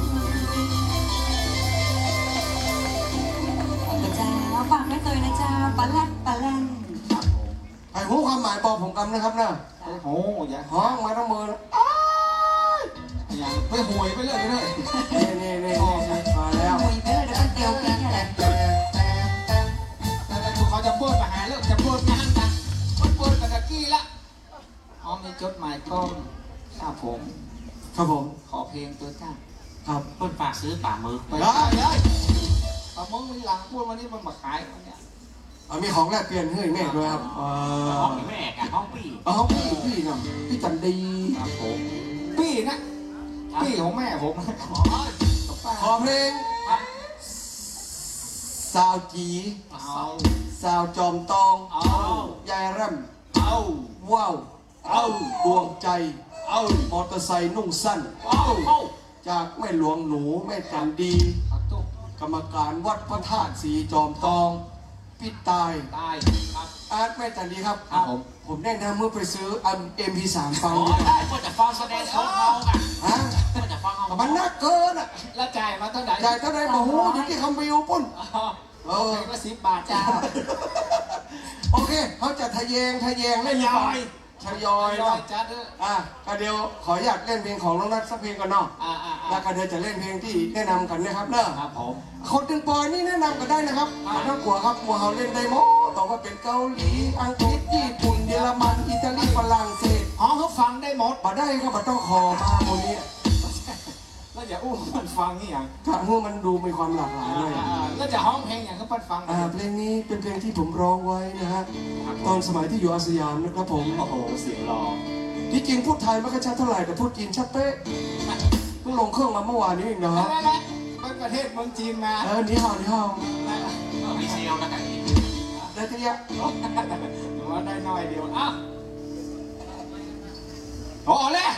พระเจ้าฝากไว้ตัวนะเจ้าปลาแรดปลาแล่น ครับผม ไอ้หูความหมายบอกผมกำนะครับนะ โอ้โหอย่า ห้องมาทั้งมือนะ อย่าไปหวยไปเลยเลย นี่มาแล้ว มุยไปเลยเดี๋ยวมันเตียวกินอะไร แต่เขาจะพูดมาหาเรื่องจะพูดงานนะพูดกับตะกี้ละอ๋อมีจดหมายต้มครับผม ครับผม ขอเพลงตัวจ้า ครับ เพิ่นฝากซื้อป่ามือ ไปเลยปลาหมึกมีหลังพูดวันนี้มันมาขายวันเนี้ย มีของแลกเปลี่ยนให้แม่ด้วยครับ ห้องแม่กับห้องพี่ ห้องพี่เนาะพี่จันดี ครับผมปี้นะปี้ของแม่ผม อ๋อ ป ขอเพลงสาวจี เอา สาวจอมตอง เอา ยายร่ เอา ำว้าว เอา ดวงใจ เอา มอเตอร์ไซค์นุ่งสั้น เอาเอา จากแม่หลวงหนูแม่จันดี เอาตุ๊ก กรรมการวัดพระธาตุสีจอมตองพี่ตาย ตายครับ อาร์ตแม่จันดีครับ ครับผม ผมแนะนำเมื่อไปซื้อMP3 ฟัง โอ้ ดี ยได้ก็จะฟังแสดงของเขาอ่ะ ฮะ ก็จะฟังเอา แต่มันนักเกินอ่ะ แล้วจ่ายมาเท่าไหร่ จ่ายเท่าไหร่มาหูอยู่ที่คำวิวปุ่น อ๋อเพลงละ10 บาทจ้า โอเคเขาจะทะแยงเล่นทยอย ลอ เนาะ ยจ้าเด้อ ก็เดี๋ยวขออยากเล่นเพลงของน้องนัทสักเพลงก่อนเนาะ อ่า แล้วก็เดี๋ยวจะเล่นเพลงที่แนะนำกันนะครับเนอะ ครับผม คนตึงปอยนี่แนะนำกันได้นะครับไม่ต้องกลัวครับมัวเขาเล่นได้หมดต่อว่าเป็นเกาหลีอังกฤษญี่ปุ่นเยอรมันอิตาลีฝรั่งเศส อ๋อเขาฟังได้หมด มาได้ก็มาต้องคอมาโมนี้ แล้วอย่าอู้มันฟังนี่อย่าง ถ้าเมื่อมันดูมีความหลากหลายหน่อย แล้วจะห้องเพลงอย่างเขาปันฟัง เพลงนี้เป็นเพลงที่ผมร้องไว้นะฮะตอนสมัยที่อยู่อาสยามนะครับผม โอ้โหเสียงรอ ที่จริงพูดไทยไม่ค่อยชัดเท่าไหร่แต่พูดจีนชัดเป๊ะเพิ่งลงเครื่องมาเมื่อวานนี้เองนะ นั่ ฮะ นแหละเป็นประเทศเมืองจีนมา นี่ฮาวนี่ฮาว มีเซลล์นะกัน ได้ทีเดียว หรือว่าได้น้อยเดียวอ้าวโอ้เลย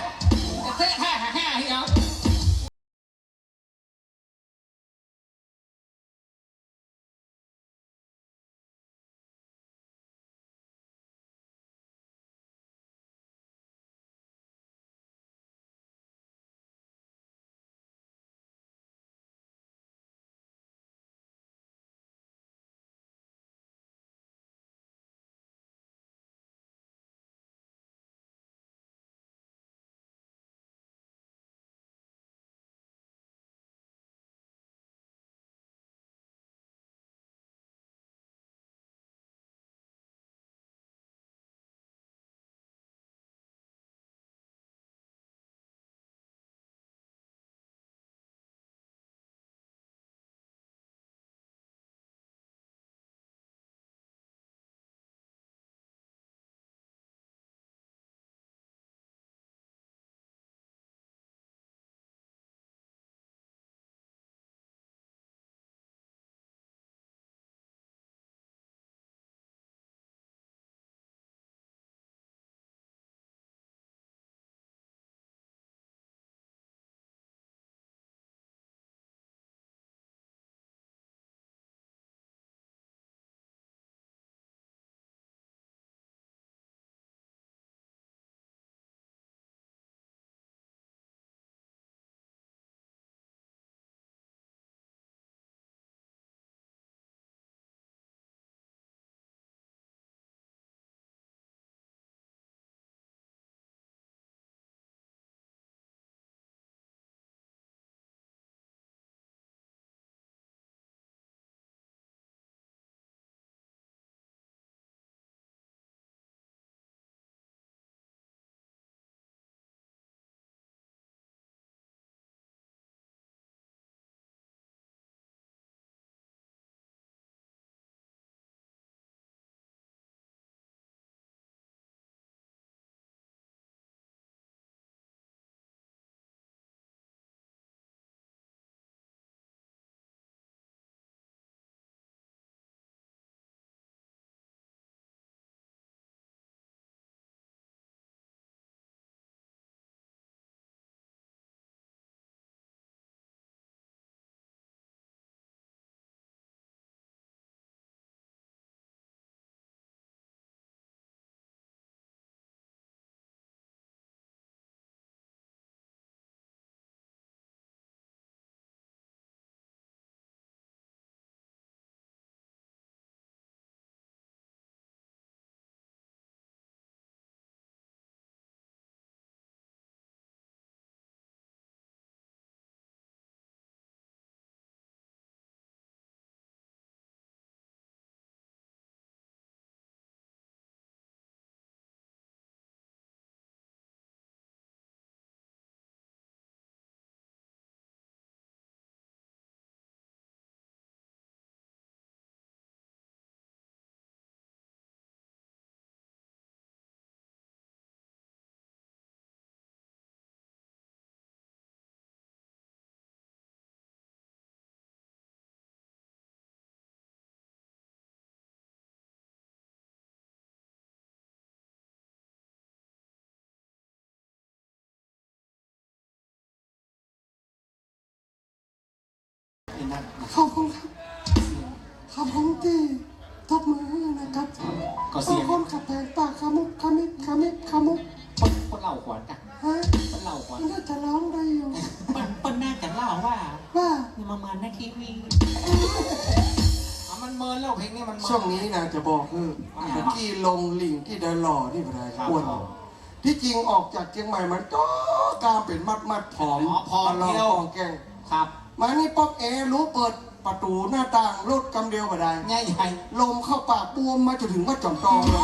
จะเตะแห่เหี่ยว นั่น ขอบคุณครับขอบคุณที่ตบมือนะครับ ก็เสียง ขอบคุณกับแพงปากขามุกขามิบขามิบขามุก คนเล่าขวัญกัน ฮะ คนเล่าขวัญ มันน่าจะร้องได้อยู่ คนน่าจะเล่าว่า ว่า นี่มาในทีวีมันเมินแล้วเพลงนี้มันเมิน ช่วงนี้นะจะบอกคือเมื่อกี้ลงลิงที่เดินหล่อที่พระอ้วนที่จริงออกจากเชียงใหม่มันก็กล้ามเป็นมัดผอม พอ ลอง เที่ยว กองแกง ครับ มานี่ป๊อกเอรู้เปิดประตูหน้าต่างรถกำเดียวก็ได้ ใหญ่ ลมเข้าปากบวมมาจนถึงวัดจอมทองเลย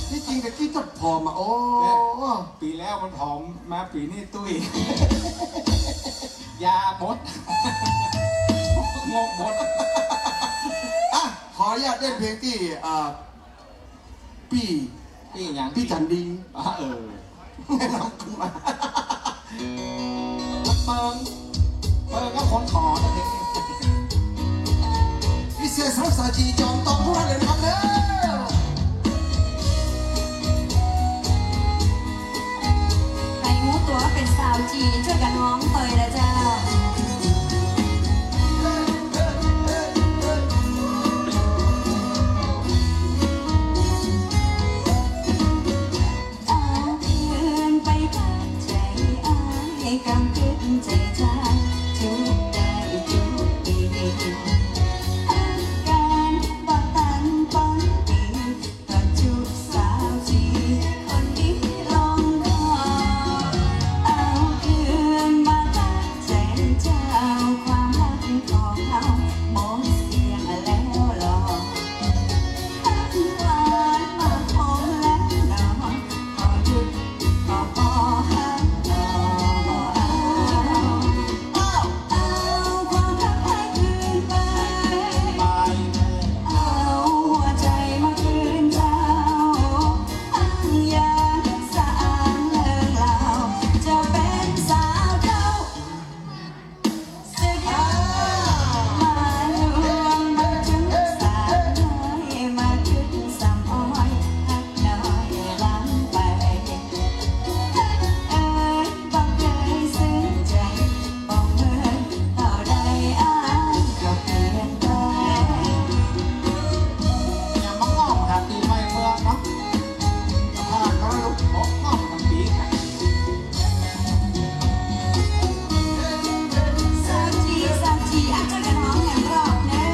ที่จริงแต่กี้ตัดผอมอ่ะโอ้ ๆปีแล้วมันผอมมาปีนี้ตุ้ย ยาหมด งกหมด อ่ะขออนุญาตเล่นเพลงที่พี่ พี่อย่าง พี่จันดี แนะนำขึ้นมา เปิงก็คนขอนะเพลงนี้ พี่เสียสาวสาจีจอมตองทุกท่านเลยนะครับเด้อ ใครรู้ตัวว่าเป็นสาวจีนช่วยกันร้องเตยนะเจ้าเอาคืนไปพักใจอ้ายกำขึ้นใจใจทุกได้ทุกดีอาการบ่ตันปนดีก็จุกสาวจีคนนี้ลองรอเอาคืนมารักใจเจ้าความรักของเราหมดเสียงแล้วหรอหักหวานมาคงแล้วหนอขอหยุดขอพอหักหนอเอาความรักให้คืนไป ไปเลย เอาหัวใจมาคืนเจ้าอ้างยางสะอางเลิงลาวจะเป็นสาวเจ้าสึกมาลวงมาถึงสาวน้อยมาถึงสำอ้อยหักน้อยหลังไปเอ้ยบอกเคยซึ้งใจบอกเมื่อต่อใดอ้ายก็เปลี่ยนไป อย่ามาง้อมหาตีไม่เมืองเนาะผ่านเขาแล้วลูกง้อมทั้งปีกัน สาวจีอาจจะกันน้องอย่างรอบนะ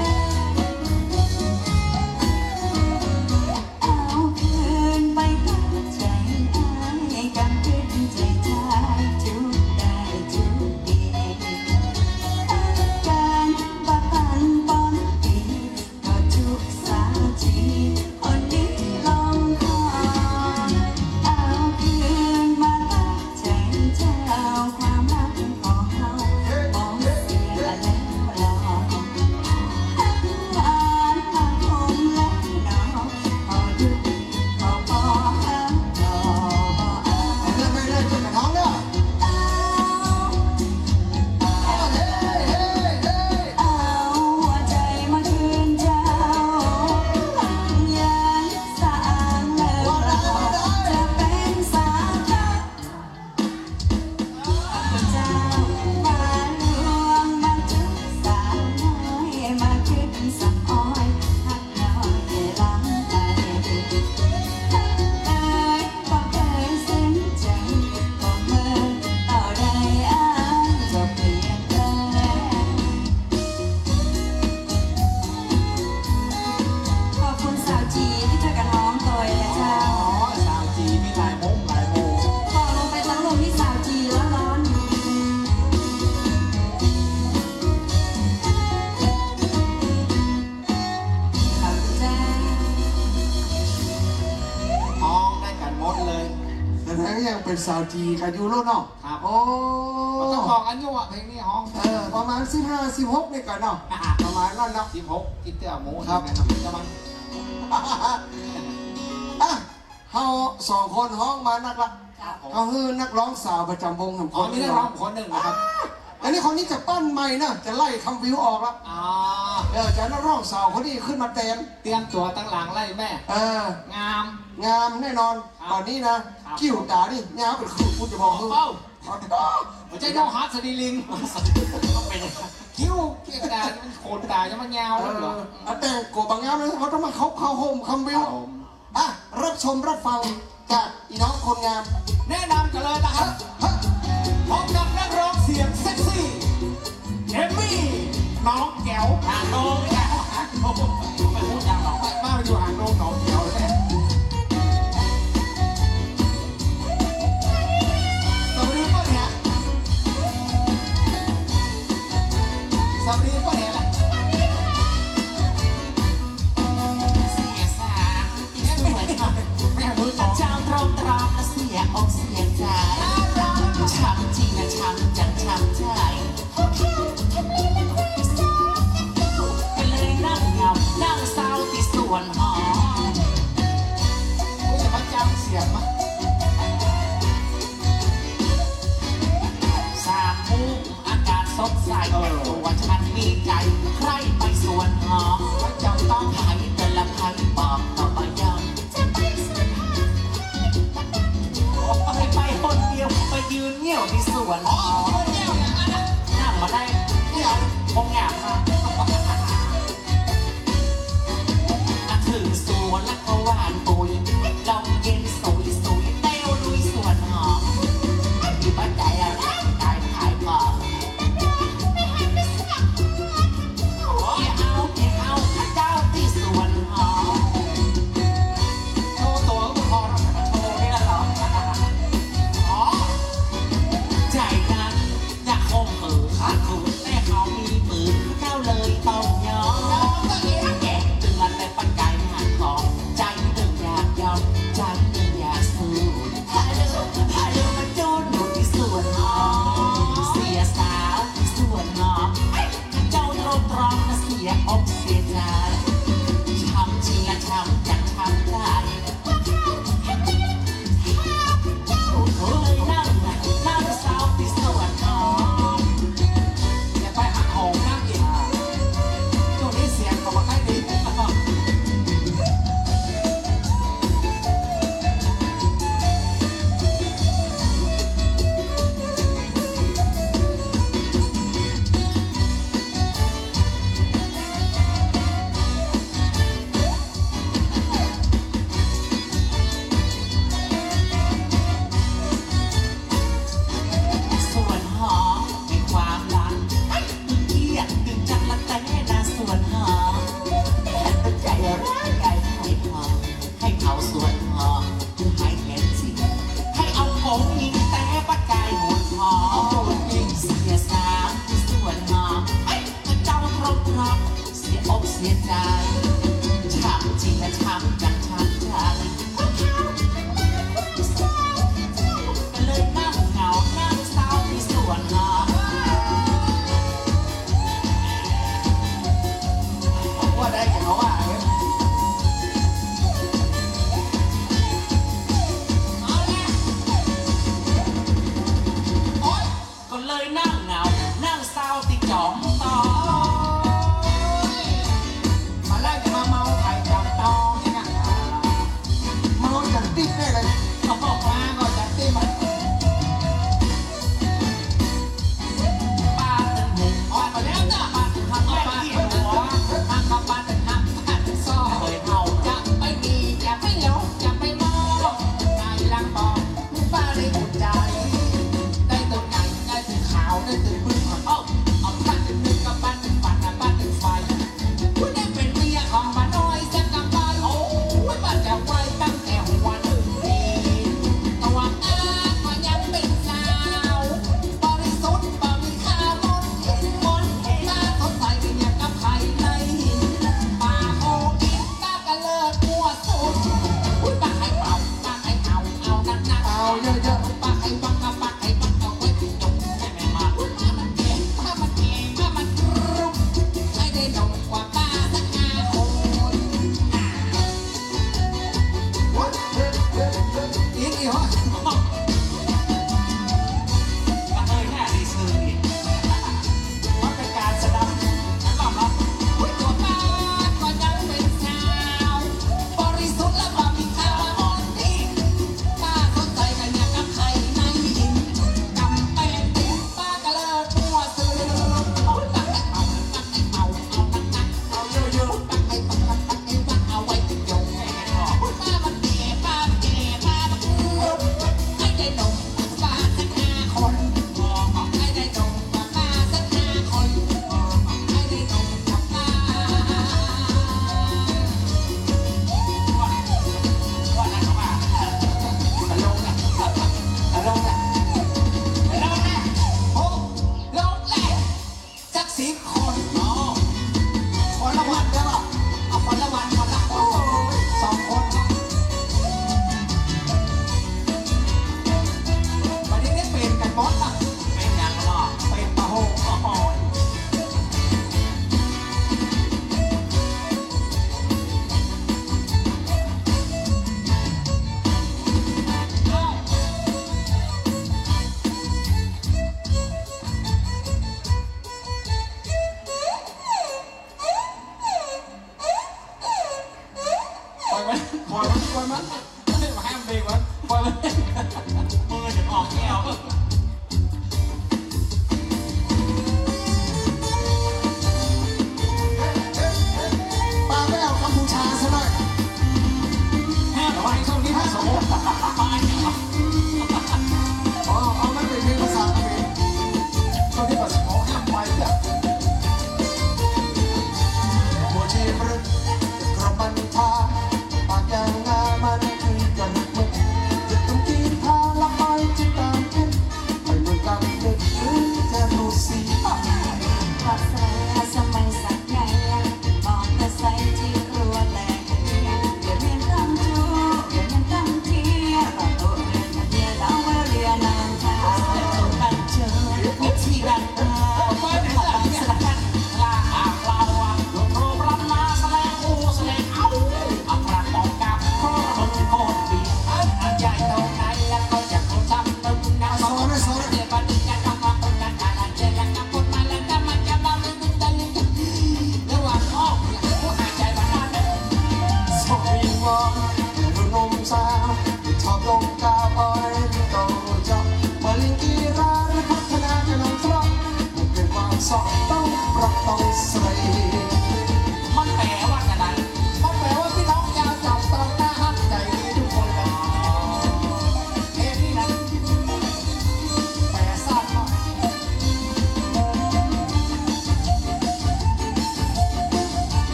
เอาคืนไปตั้งใจอ้ายกำขึ้นใจชายจุกได้จุกดีอาการบ่ตันปนดีก็จุกสาวจีคนนี้ลองคอยเอาคืนมาตั้งใจเจ้าความรักของเราบอกเสียแล้วหรอหักหวานมาคงแล้วหนอขอหยุดขอพอหักหนอบ่เอา เล่นไม่เล่นจะกระท้องเด้อ เอาหัวใจมาคืนเจ้าอ้างยางสะอางเลิกลาจะเป็นสาวเจ้าเจ้ามาลวงมาถึงสาวน้อยมาขึ้นสำอ้อยหักน้อยหลังไปเอ้ยบอกเคยซึ้งใจบอกเมื่อต่อใดอ้ายจะเปลี่ยนแปลง ขอบคุณสาวจีที่ช่วยกันร้องโดยนะเจ้า สาวจีมีหลายมุมหลายมุม ขอลงไปทั้งลมที่สาวจีแล้วร้อนขอบคุณจ้า ห้องได้กันหมดเลย แต่ทั้งยังเป็นสาวจีกันอยู่รุ่นเนาะ ครับ โอ้ มันต้องบอกกันอยู่ว่าเพลงนี้ห้อง ประมาณ15 16นี่กันเนาะประมาณนั้นเนาะ 16กินเตี้ยหมู ครับ จะมัน อ่ะเฮาสองคนห้องมานักละเขาคือนักร้องสาวประจำวงของค อ๋อน มีนักร้องคนหนึ่งนะครับ อันนี้คนนี้จะปั้นใหม่นะจะไล่คำวิวออกละ อ๋อ จะนักร้องสาวคนนี้ขึ้นมาเต็ม เตรียมตัวตั้งหลังไล่แม่ งาม งามแน่นอน ตอนนี้นะกิ้วตานี่ยาวเป็นคือพูดจะบอกคือ เป้าหัวใจน้องฮาร์ดสดีลิงคิ้ว นตายจะมันยาว เอ แล้วเหรอ อแต่งกลัวบางงามเลยเขาต้องมาเข้าโฮมคำวิวอ่ะรับชมรับฟังจากอีน้องคนงาม แนะนำกันเลยนะครับพบกับนักร้องเสียงเซ็กซี่เอมมี่น้องแก้ว หางโน้มเนี่ยหางโน้มไม่พูดอย่างหรอก มาอยู่หางโรงน้องแก้วเลยสวัสดีป้าเนี่ยสวัสดีป้าเนี่ย เสียสางที่สวยหน่อย แม่มือสอง เจ้าตรงตรองและเสียอกเสียใจช้ำจริงนะช้ำจังช้ำใจก็เลยนั่งเหงานั่งเศร้าที่สวนหอม กูจะมาจำเสียงมั้ย สามมุมอากาศสดใสตัวฉันมีใจ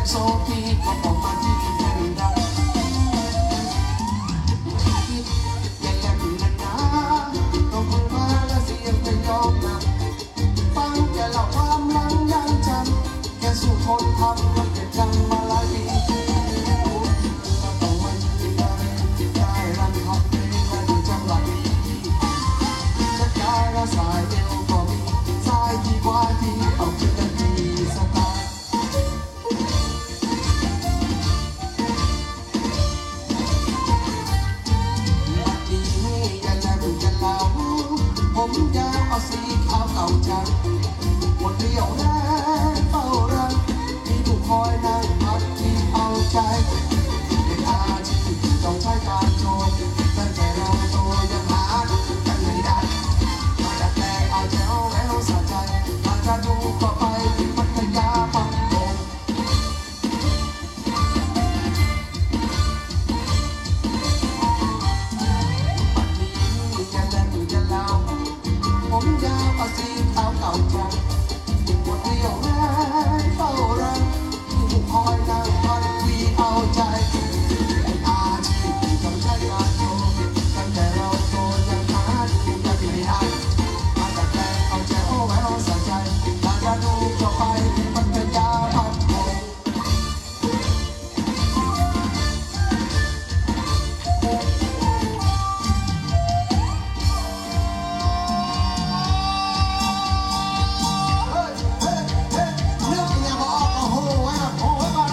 โซฟีก็บอกมาที่แผ่นดังคิดอย่าแหลมนะนะต้องพึ่งพาและเสียงไม่ยอมนะฟังแกเล่าความหลังยังจำแกสู้ทนทำมันเก็บยังมาหลายปีต้องมันได้รันทำเพลงและดูจังหวะดีจะกลายและสายเดียวก็มีสายที่กว่าที่เอาคืนกันดีสไตล์ผมยาวเอาสีขาวเก่าจังหมดเรี่ยวแรงเฝ้ารังมีผู้คอยนั่งพักที่เอาใจเป็นอาชีพที่ต้องใช้การโชว์ตั้งแต่เราโตยังหาดูกันไม่ได้มาดัดแปลงเอาแถวแล้วสะใจถ้าจะดูก็ไปที่พัทยาปังโกงผมยาวเอาสีขาวเก่าจังหมดเรี่ยวแรงเฝ้ารังมีผู้คอยนั่งพักที่เอาใจเป็นอาชีพที่ต้องใช้การโชว์ตั้งแต่เราโตยังหาดูกันไม่ได้มาดัดแปลงเอาแจ๋วแหววสะใจถ้าจะดูก็ไปที่พัทยาปังโกงเรื่องอย่างบอกโอ้โหไว้ก่อนโอ้ไว้ก่อน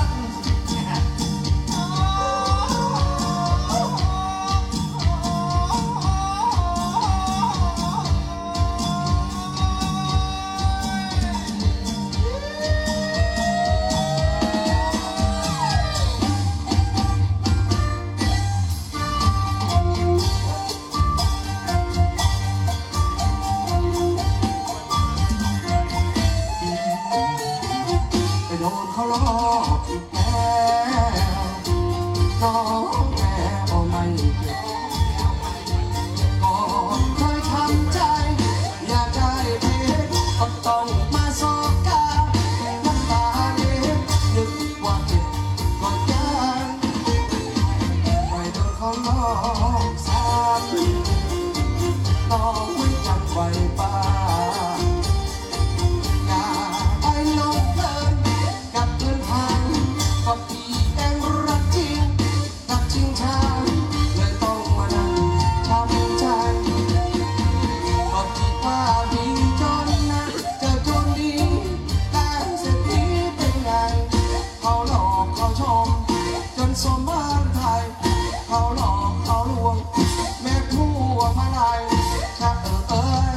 ไปโดนเขาหลอกอีกแล้วน้องแม่ก็ไม่เก็บก็เคยทำใจอยากได้เพชรก็ต้องมาสอบการน้ำตาเล็ดนึกว่าเจ็บก็ยังไปโดนเขาหลอกซ้ำน้องไม่จำไว้ป้าอย่าไปหลงเพลินกับเพื่อนทางก็พี่เองรักจริงรักจริงชังเลยต้องมานั่งช้ำใจก็คิดว่าพี่จนนะเจอจนดีแต่เศรษฐีเป็นไงเขาหลอกเขาชมจนสมบ้านไทยเขาหลอกเขาลวงแม่ผู้มาลายชักเอ้ย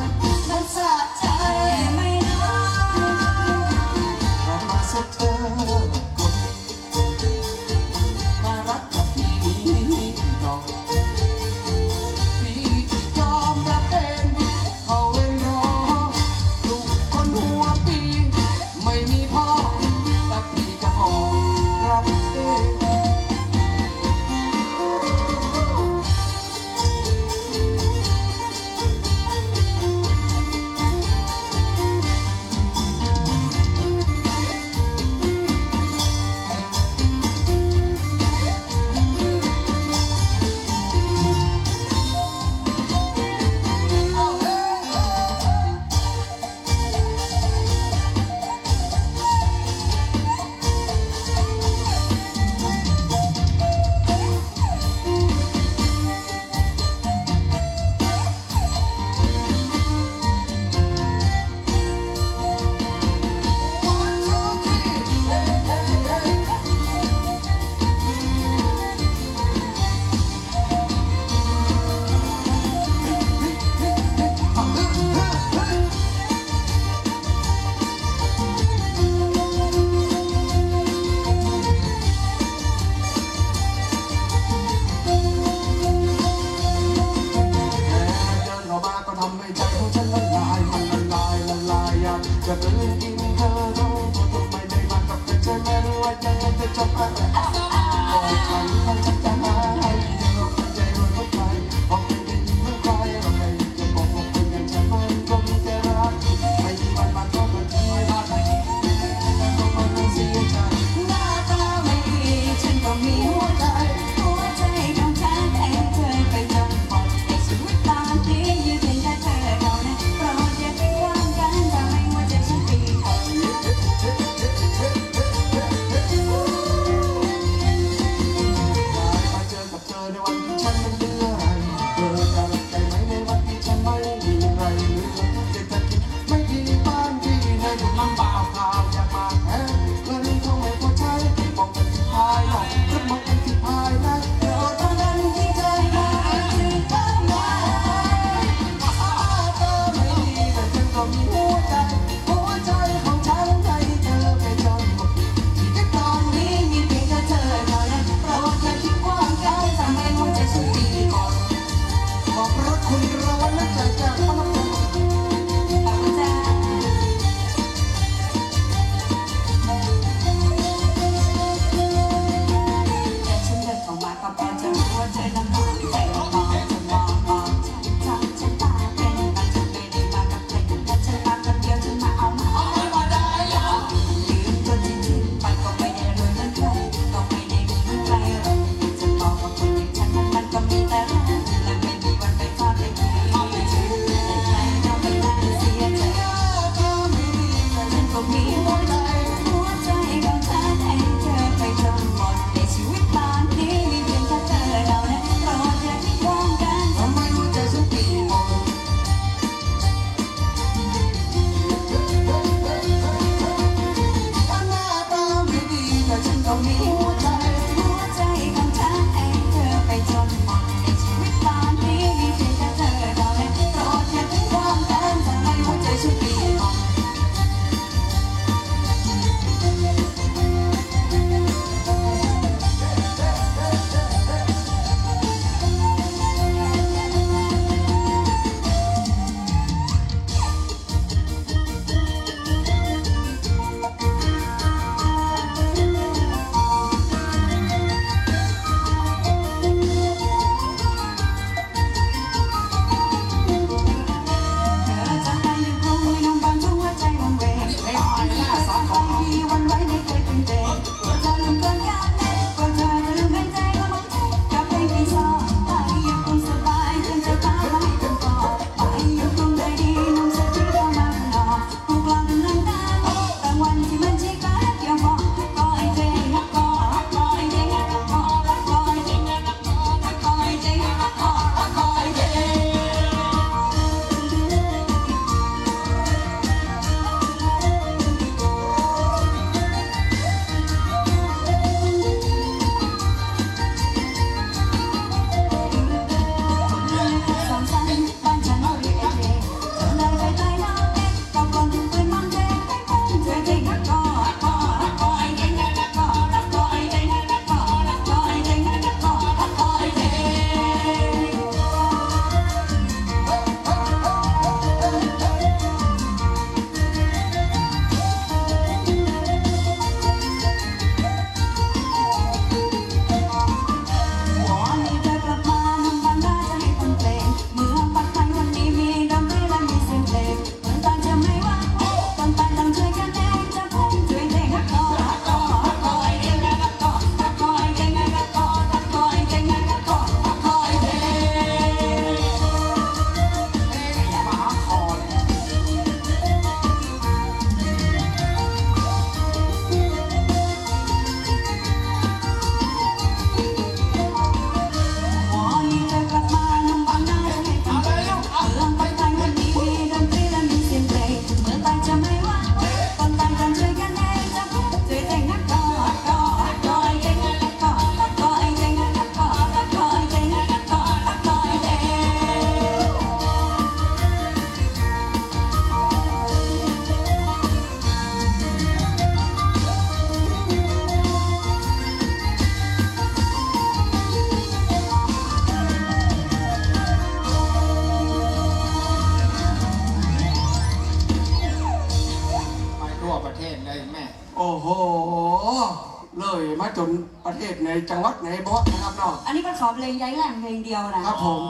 จนประเทศในจังหวัดไหนบอกนะครับเนาะ อันนี้เป็นขอเพลงย้ายแหล่งเพลงเดียวนะครับ ผม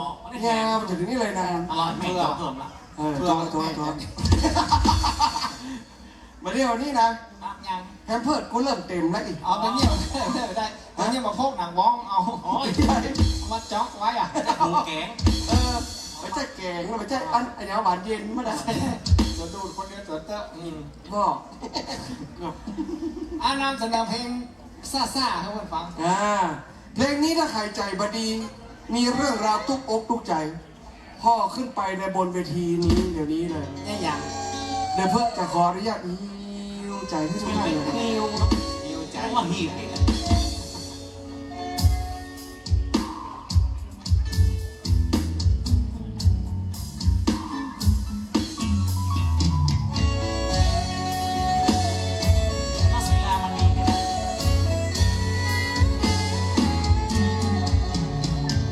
ยาวจนถึงนี่เลยนะ อร่อยไม่ต้องเพิ่มละ ตัวมาเรียกวันนี้นะ ยัง แฮมเพิร์ดกูเริ่มเต็มแล้วอีก เอาตอนนี้ไม่ได้ตอนนี้มาพกหนังบ้องเอามาจ๊อกไว้อะ หมูแกง ไม่ใช่แกงไม่ใช่อันไอ้เนี้ยหวานเย็นไม่ได้ ตัวดูดคนเดียวตัวเตอะ พ่อ นำเสนอเพลงซ่าๆให้คนฟัง เพลงนี้ถ้าใครใจบดี มีเรื่องราวทุกอกทุกใจ พ่อขึ้นไปในบนเวทีนี้เดี๋ยวนี้เลย เนี่ยอย่าง เดี๋ยวเพื่อจะขออนุญาตหิวใจให้ทุกท่านเลย หิวใจ ว่าหีบเลย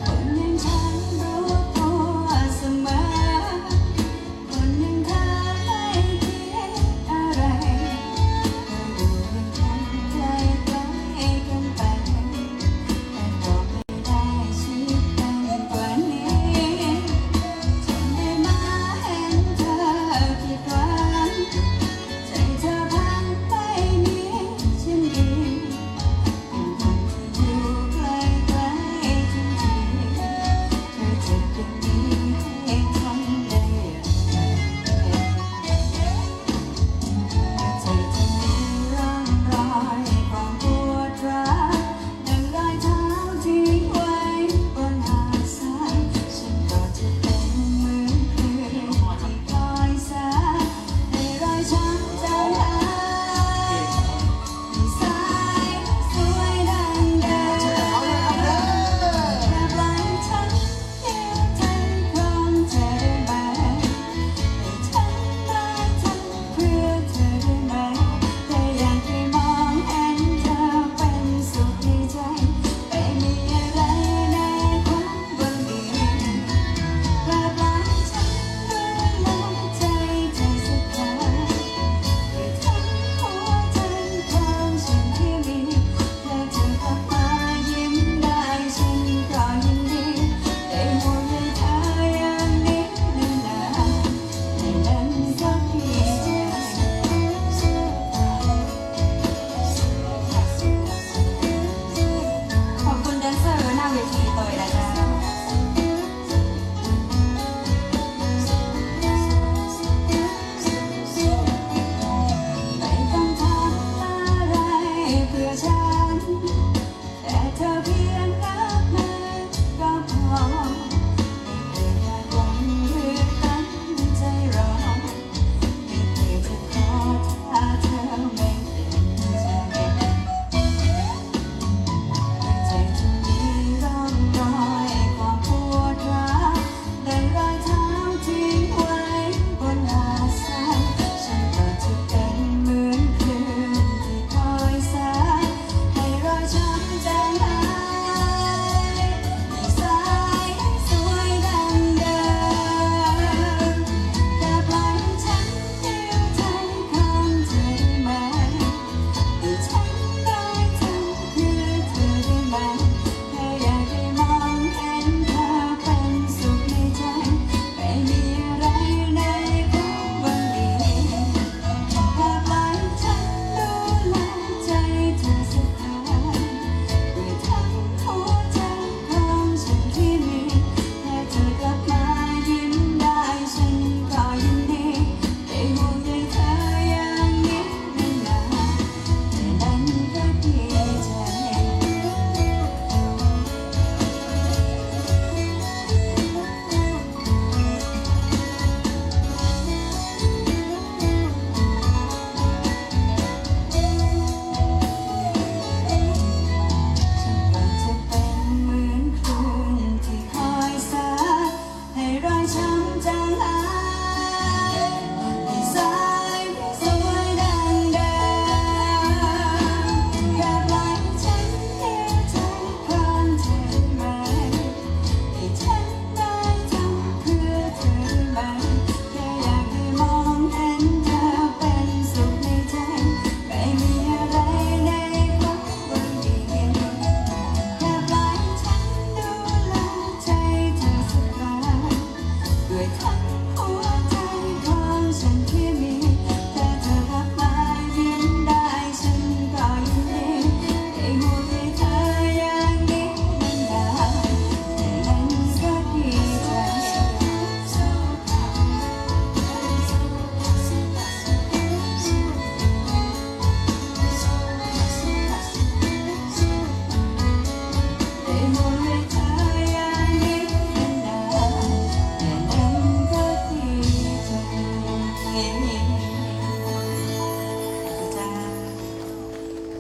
คนอย่างฉันรู้ตัวเสมอคนอย่างเธอไม่คิดอะไรก็อยู่เป็นคนใกล้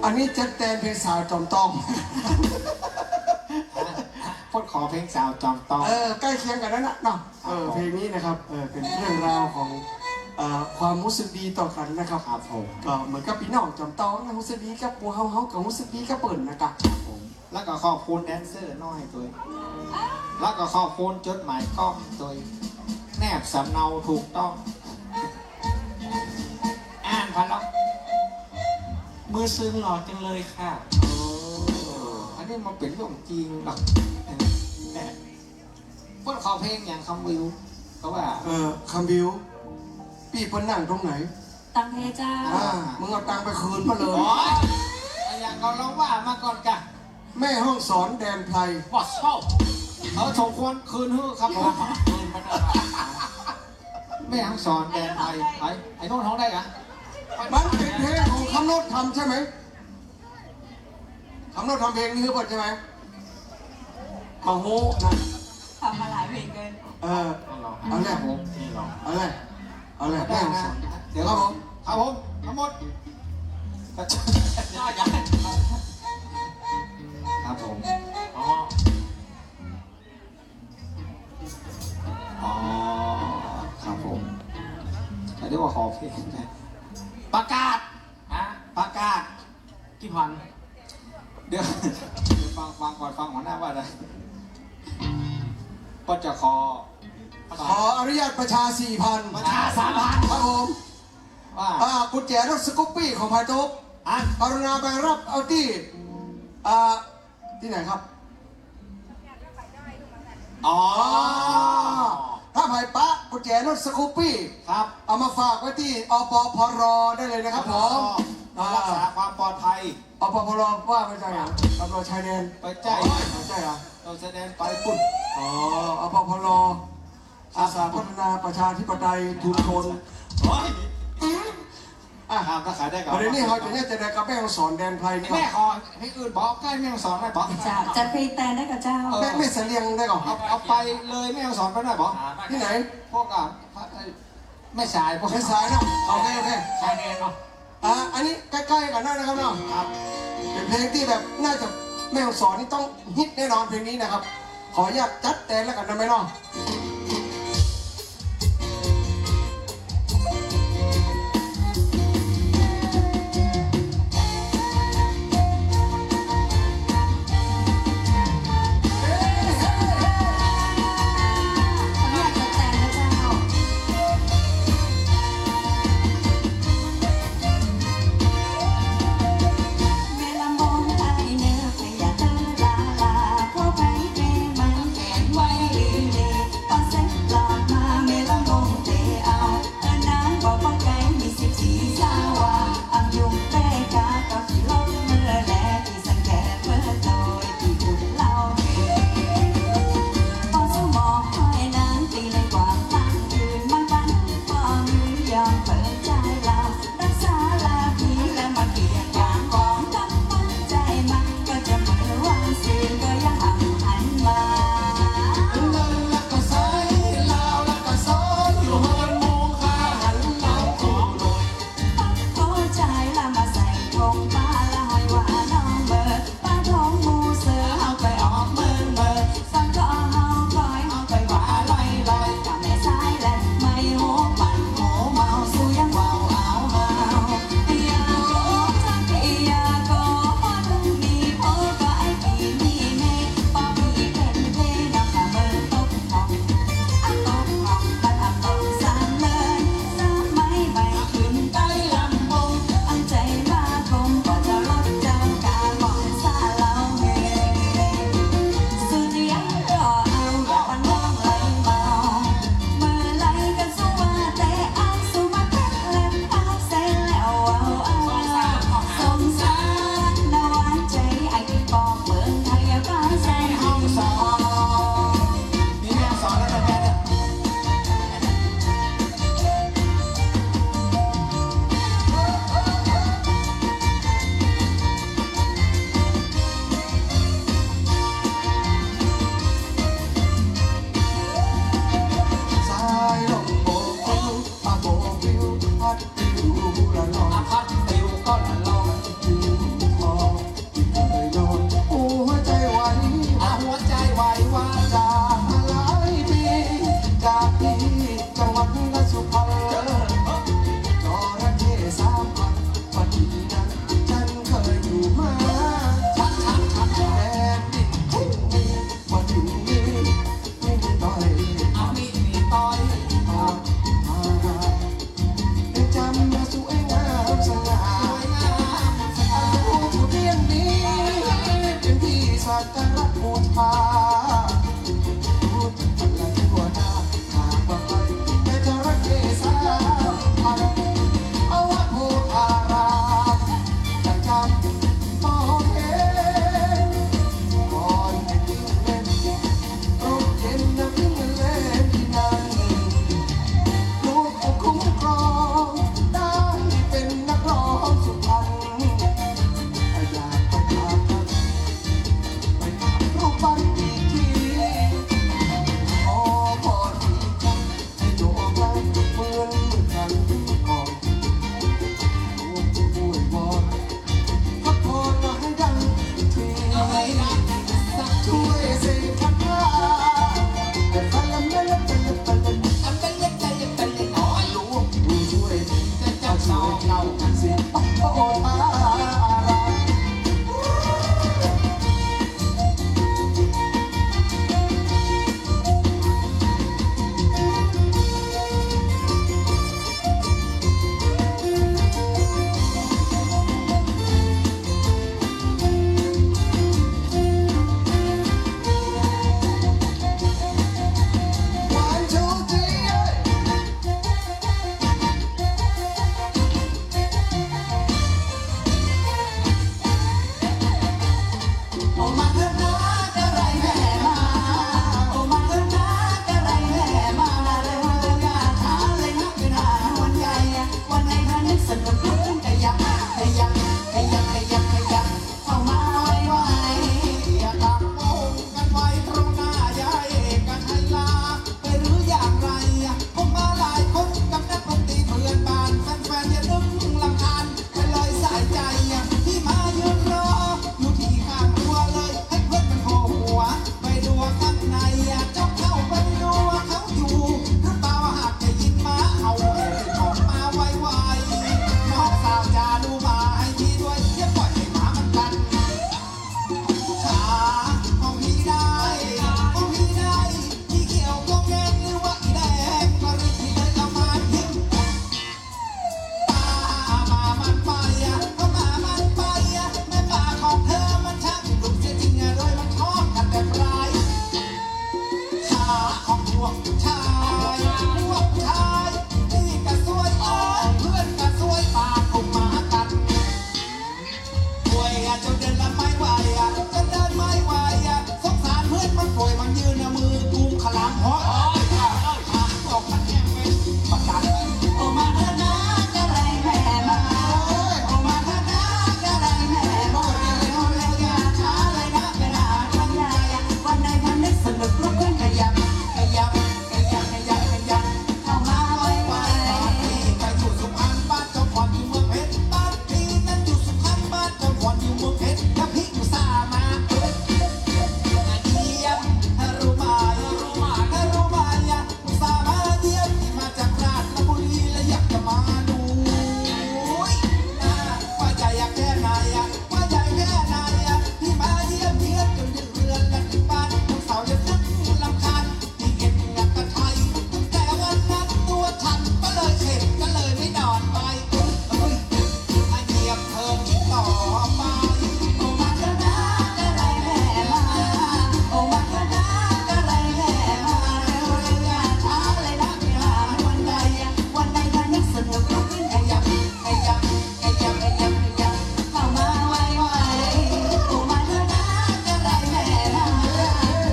อันนี้จัดแต่เพลงสาวจอมตอง พ่นขอเพลงสาวจอมตอง ใกล้เคียงกันนั่นนะเนาะเพลงนี้นะครับเป็นเรื่องราวของความรู้สึกดีต่อกันนะครับ ครับผม ก็เหมือนกับพี่น้องจอมตองนะรู้สึกดีกับบัวเฮากับรู้สึกดีกับเปิ่นนะครับ ผมแล้วก็ขอบคุณแดนเซอร์น้อยตัวแล้วก็ขอบคุณจดหมายกล้องตัวแนบสำเนาถูกต้องอ่านพันแล้วมือซึ้งหล่อจังเลยค่ะอันนี้มันเป็นเรื่องจริงหรอกพ่นขอเพลงอย่างคำวิวก็ว่า คำบิวพี่เปิ้นนั่งตรงไหน ตังเพเจ้า มึงเอาตังค์ไปคืนมาเลย โอ๊ยอย่างเราลองว่ามาก่อนจ้ะ แม่ห้องสอนแดนไพร บอสเข้าสมควรคืนฮื้อครับผมคืนไปได้แม่ทั้งสอนแดนไทยไอ้โน่นท้องได้กะ มันเป็นเพลงของคำโนดทำใช่ไหมคำโนดทำเพลงนี้หรือเปล่าใช่ไหมมาโหนะ ทำมาหลายเพลงเกิน เอาเลย ผมนี่ลอง เอาเลยเอาเลย ได้ แม่ห้อง นะ สอน เดี๋ยวครับผมทั้งหมดน่าใหญ่ครับผมอ๋อครับผมเรียกว่าขอเพลงนะประกาศประกาศกี่พันเดี๋ยวฟังก่อนฟังหัวหน้าว่าอะไรก็จะขอ ขออนุญาตประชา 4,000 ประชา3,000ครับผม ว่า กุญแจรถสกูปปี้ของพายตุ๊กกรุณาไปรับเอาที่ที่ไหนครับ อ๋อ ถ้าไผ่ปะกุญแจรถสกูปปี้ ครับ เอามาฝากไว้ที่อปพรได้เลยนะครับผม รักษาความปลอดภัย อปพรว่าไม่ใช่หรอตำรวจชายแดน ไปแจ้ง ไม่ใช่เหรอ เราแสดงไปปุ่น อ๋ออปพรอาสาพัฒนาประชาธิปไตยทุนชน ห้ามรักษาได้ก่อน ประเด็นนี้เขาจะเนี่ยจะได้กับแม่ของสอนแดนไพรนี่ก่อ แม่ น ขอให้อื่นบอกใกล้แม่สอนได้บอก เจ้าจัดเพลงแต่ได้กับเจ้า แม่เสลียงได้ก่อน เอาไปเลยแม่สอนไปได้บอก ที่ไหน พวกแม่สายพวก ไม่สายเนาะโอเคโอเค ชายแดนเนาะ อันนี้ใกล้ๆกันได้นะครับเนาะ ครับ เป็นเพลงที่แบบน่าจะแม่ของสอนนี่ต้องฮิตแน่นอนเพลงนี้นะครับ ขออนุญาตจัดแต่แล้วกันนะไหมเนาะ วกชายพวกชายพี่ก็สวยเอ้ยเพื่อนก็สวยปากคงมากันป่วยจนเดินละไม่ไหวจนเดินไม่ไหวสงสารเพื่อนมันป่วยมันยืนมือกุมขลังเพราะตกมันแห้งเป็นประกันโอมาเถอะนะจะไรแม่มาโอมาเถอะนะจะไรแม่มาเร็วเร็วอย่าช้าเลยนะเวลาทำใหญ่วันใดมันนึกสนุกลุกขึ้นขยับขยับขยับขยับขยับเข้ามาไวไวไปอยู่สุพรรณบ้านเจ้าขวัญอยู่เมืองเพชรบ้านพี่นั้นอยู่สุพรรณบ้านเจ้าขวัญอยู่เมืองเพชรแล้วพี่อยู่สามาเยี่ยมรู้ไหมรู้ไหมสามาเยี่ยมที่มาจากราชบุรีและอยากจะมาดูว่าใจอยากแค่ไหนว่าใจแค่ไหนที่มาเยี่ยมเยียนจนถึงเรือนกันถึงบ้านลูกสาวจะนึกลำคาญที่เห็นอยากกระไทยแต่วันนั้นตัวฉันก็เลยเข็ดก็เลยไม่นอนไปเงียบเธออีกต่อไปโอมาเถอะนะจะไรแม่มาโอมาเถอะนะจะไรแม่มาเร็วเร็วอย่าช้าเลยนะเวลาวันใดถ้านึกสนุกลุกขึ้นขยับขยับขยับขยับขยับเข้ามาไวไวโอมาเถอะนะจะไรแม่มา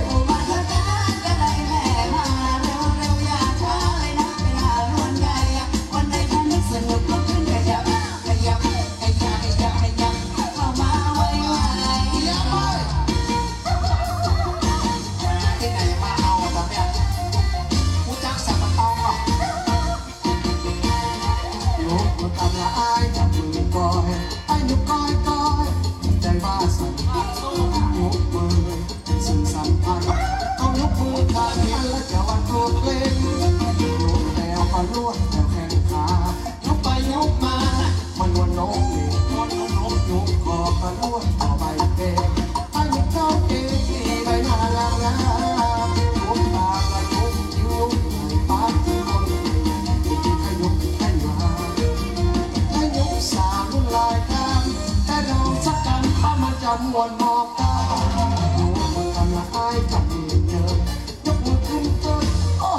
โอมาเถอะนะจะไรแม่มาเร็วเร็วอย่าช้าเลยนะเวลาวันใดถ้านึกสนุกลุกขึ้นขยับขยับขยับขยับขยับเข้ามาไวไวอย่าไปที่ไหนมาเอาแบบเนี้ยกูจักสับปะตองหรอ ยกมือกำละอายจับมือก้อยไอ้ยุกก้อยก้อยใจว่าสั่นยกมือเป็นสิ่งสำคัญต้องยกมือข้างกันและจะวันโกรธเล่นยกแล้วก็ลวดแล้วแข้งขายกไปยกมามันวนโน้มนี่วนโน้มยกคอก็ลวดต่อไปเองไอ้ยุกก้อยเองที่ใบหน้างามงามยกตาละยกคิ้วยกไหล่ปากที่คนที่ขยุกให้มาให้ยกสามรุ่นลายข้ามแต่เราสักกันถ้ามันจะมวนมอกตายกมือกำละอายจับมือเจอยกมือขึ้นเติมโอ้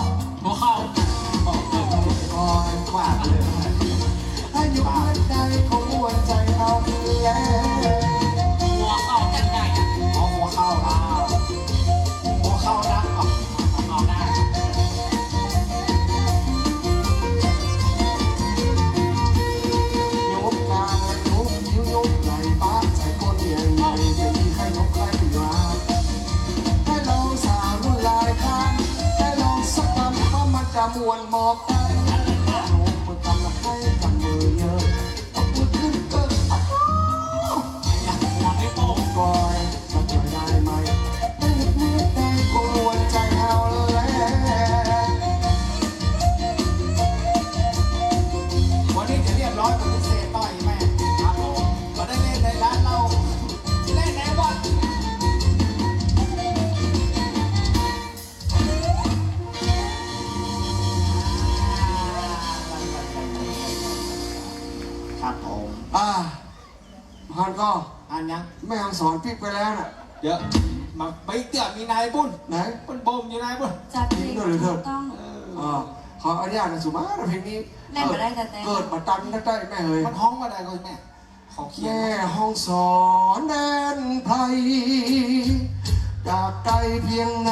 หัวเข้า คอยกวาดเลยให้ยกมือใดของมวนใจเราแล้ว หัวเข้ากันได้เอาหัวเข้าหัวเข้านะเอาได้ ยกกลางและยกนิ้วยกไหล่ปากใส่คนใหญ่ใหญ่จะมีใครยกใครมาให้ลองสาวรุ่นลายข้ามให้ลองสักคำเพราะมันจะมวนหมอกได้ยกมือกำละให้จับมือเยอะยกมือขึ้นเติม อยากหัวไม่โป้ง ก่อยจะช่วยได้ไหมให้ยกมือได้คงมวนใจเอาแล้ว วันนี้จะเรียบร้อยเป็นพิเศษต่อยแม่ครับผมมาได้เล่นในร้านเราเล่นในวัดครับผม ฮันก็ อันยัง แม่ฮังสอนพี่ไปแล้วน่ะ เยอะมาไปเตี้ยมีนายบุญ ไหน บุญบ่มอยู่นายบุญ จัดเพลงถูกต้อง ขออนุญาตนะสุมาเพลงนี้ เล่นมาได้แต่ เกิดมาตันได้แม่เฮ้ย มันห้องมาได้ก็แม่ขอเขียน แม่ห้องสอนแดนไพรจากไกลเพียงไหน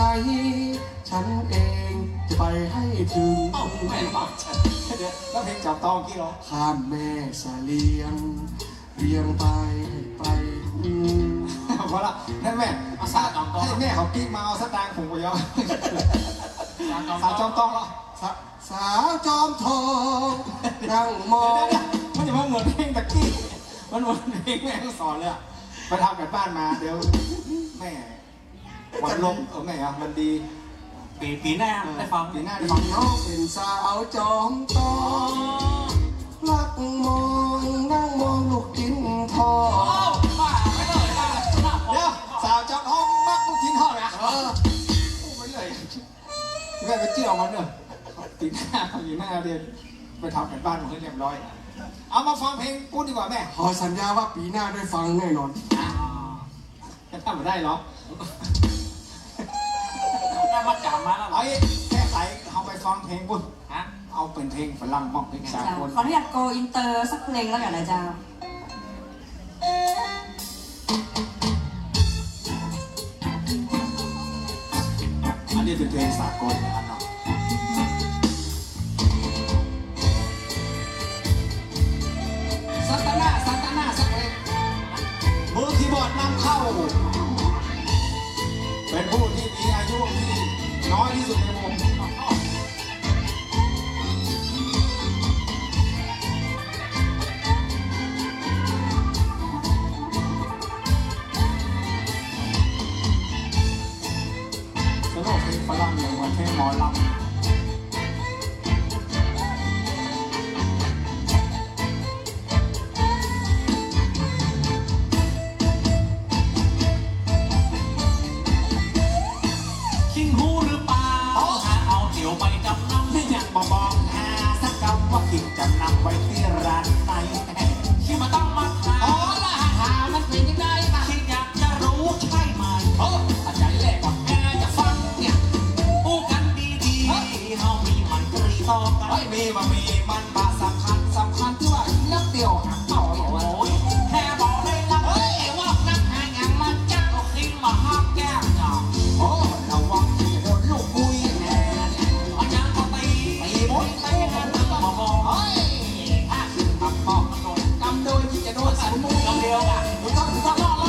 ฉันเองจะไปให้ถึง เอ้าแม่บอกฉันเดี๋ยวแล้วเพลงจับตองกี่หรอ ข้ามแม่สะเลียงเรียงไปไป พอละนั่นแม่เอาสาจอมตองให้แม่เขากิ๊กมาเอาสตางค์ผมไปยอมสาจอมตองเหรอ สาวจอมทองนั่งมอง มันจะมาเหมือนเพลงตะกี้มันเหมือนเพลงแม่ก็สอนเลยอะไปทำกันบ้านมาเดี๋ยวแม่วันลงแม่อะมันดี ปีหน้าได้ฟัง ปีหน้าได้ฟัง น้องเป็นสาวจอมทองรักมองนั่งมองลูกกินทอง เดี๋ยวสาวจอมทองมักลูกชิ้นทอดนะไปเลยแม่ไปเจียวมันเนอะปีหน้าเรียนไปทำกันบ้านมันให้เรียบร้อย เอามาฟังเพลงพูดดีกว่าแม่ ขอสัญญาว่าปีหน้าได้ฟังแน่นอน จะทำมาได้เหรอ น่ามาจับมาแล้วเหรอ เอาอีกแค่ใส่ ฟังเพลงบุญ ฮะ เอาเป็นเพลงฝรั่งบ้างเพลงสา เจ้าก ล ขออนุญาตโกอินเตอร์สักเพลงแล้วกันนะเจ้า อันนี้เป็นเพลงสากลนะครับเนาะสัตนาสักเพลงมือคีย์บอร์ดนำเข้า เป็นผู้ที่มีอายุที่น้อยที่สุดในวงสำหรับเพลงฝรั่งอย่างวันเพลงหมอลำคิงหูหรือเปล่าหาเอาเดี๋ยวไปจำนำ นี่ยังมาบอกหาสักคำว่าคิดจำนำไว้ที่ร้านไหน คิดมาต้องมาถา อ๋อ ม ละหามันเป็นยังไงล่ะ คิดอยากจะรู้ใช่ไหม โอ้อาจารย์แรกว่าแกจะฟังเนี่ย พูดกันดีๆเฮามีมันตรีต่อกัน ไม่มีมันมาสำคัญที่ว่าเลิกเดียวหาเต่าอย่างว่า โอ้ยแค่บอกได้ละเฮ้ยว่านักหาอย่างมันจักก็คิงมาห้ามแก้มจ้ะ โอ้ระวังจะโดนลูกคุยแน่เนี่ย อันยังก็ตีมดตีกันตึงมาบอก เฮ้ยถ้าขึ้นมาบอกโดนกำโดยที่จะโดนสันมุ้ย กำเดียวอ่ะ ถูกต้อง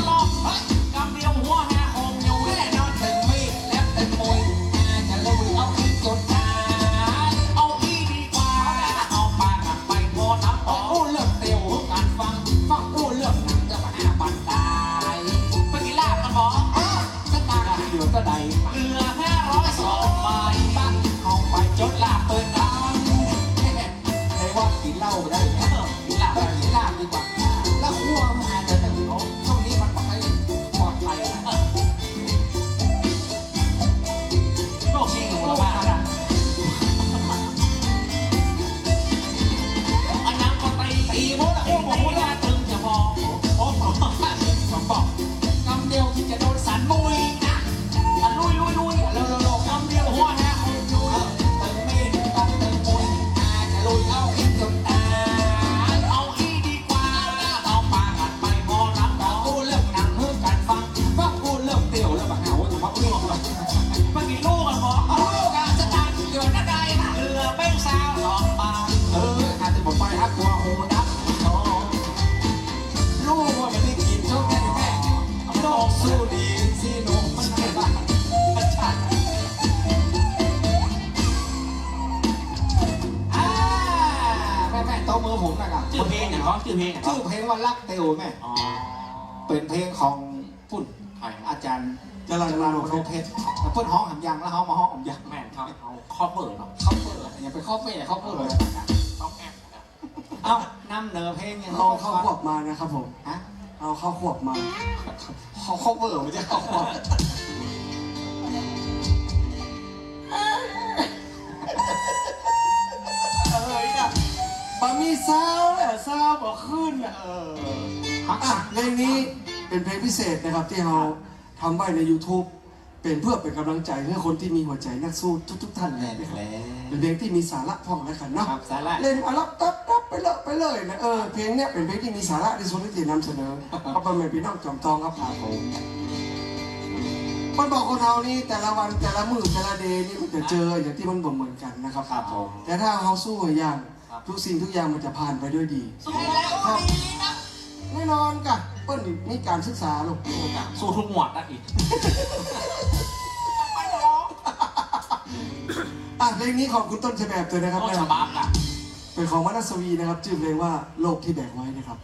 รอเฮ้ยกำเดียวหัวแหคงอยู่ แน่นอนเป็นมีดและเป็นมวยจะเลยเอาขึ้นจนตาย เอาอีดีกว่าเอาปากกันไปโมน้ำต่อ โอ้เลิกเตียวการฟังโอ้เลิกหนังจะมาหาปันตาย ไปกินลาบกันบอก สตาร์เหลือก็ใด เหลือ502ใบ บ้านเอาไปจดลาเปิดดังในว่ากินเหล้าได้ไหมกินเหล้าดีกว่า แล้วขั้วมันอาจจะเป็นช่วงนี้มันไม่ปลอดภัย โลกชิงหัวบ้านอันนั้นก็ตีมดโอ้โหน่าตึงจะมองโอ้โห ผมบอกกำเดียวที่จะโดนสันมุยนะ อันลุยเร็วกำเดียวหัวแหคงอยู่ เติมมีดตัดเติมมุยอาจจะลุยเอาอีกจนตาย เอาอีดีกว่าเอาปากกันไปโมน้ำต่อ กูเลิกหนังเพื่อการฟังกูเลิกเตียวแล้วมาหาว่าจะมาเอื้อมเลย ไปกินลูกกันบอก โอ้การสตาร์เดี๋ยวน่าได้นะ เหลือเป้งสาว2บาท อาจจะบอกไปฮักตัวโหดับลูกว่ามันได้กินโชคแค่แม่โลกสู้ดีสิหนุ่มมันไม่บ้าชัดแม่โตมือผมนะครับ ชื่อเพลงอย่างก็ชื่อเพลงอย่างก็ ชื่อเพลงว่ารักเตียวแม่ อ๋อ เป็นเพลงของพุ่น ใคร อาจารย์ จรัญ จ ม รัญ โน โน เพชร เพชรเพื่อนห้องหำยังแล้วเขามาห้องหำยัง แม่นเขาเอาครอบเบิร์ดเนาะ เขาเปิดอย่าไปข้อเฟ่เขาเปิด ต้องแอบนะ เอ้าน้ำเนื้อเพลงยัง เอาเข้าขวบมานะครับผม ฮะ เอาเข้าขวบมา เขาเปิดไม่ใช่เขาขวบ เนี่ยบะมีซาวแหละซาวบอกขึ้นอ่ะ ฮัก อ่ะเพลงนี้เป็นเพลงพิเศษนะครับที่เราทำไว้ใน YouTube เป็นเพื่อเป็นกำลังใจให้คนที่มีหัวใจนักสู้ทุกๆท่านเล แน่ ย น นะครับ แล้ว เป็นเพลงที่มีสาระพ่องแล้วกันเนาะ ครับสาระ เล่นอารับตับไปเลยนะเพลงเนี้ยเป็นเพลงที่มีสาระที่สุดที่จะนำเสนอเพราะเป็นเพลงพี่น้องจอมทองครับผมมันบอกคนเรานี่แต่ละวันแต่ละมื้อแต่ละเดย์นี่มันจะเจออย่างที่มันบ่เหมือนกันนะครับ ครับผม แต่ถ้าเราสู้อย่างทุกสิ่งทุกอย่างมันจะผ่านไปด้วยดี สู้แล้ว ครับแน่นอนกะเปิ้ลมีการศึกษาลูก สู้ทุกหมวดนะอีก เพลงนี้ขอบคุณต้นฉบับตัวนะครับ โอ้ฉบับอ่ะ เป็นของวรรณสวีนะครับชื่อเพลงว่าโลกที่แบกไว้นะครับ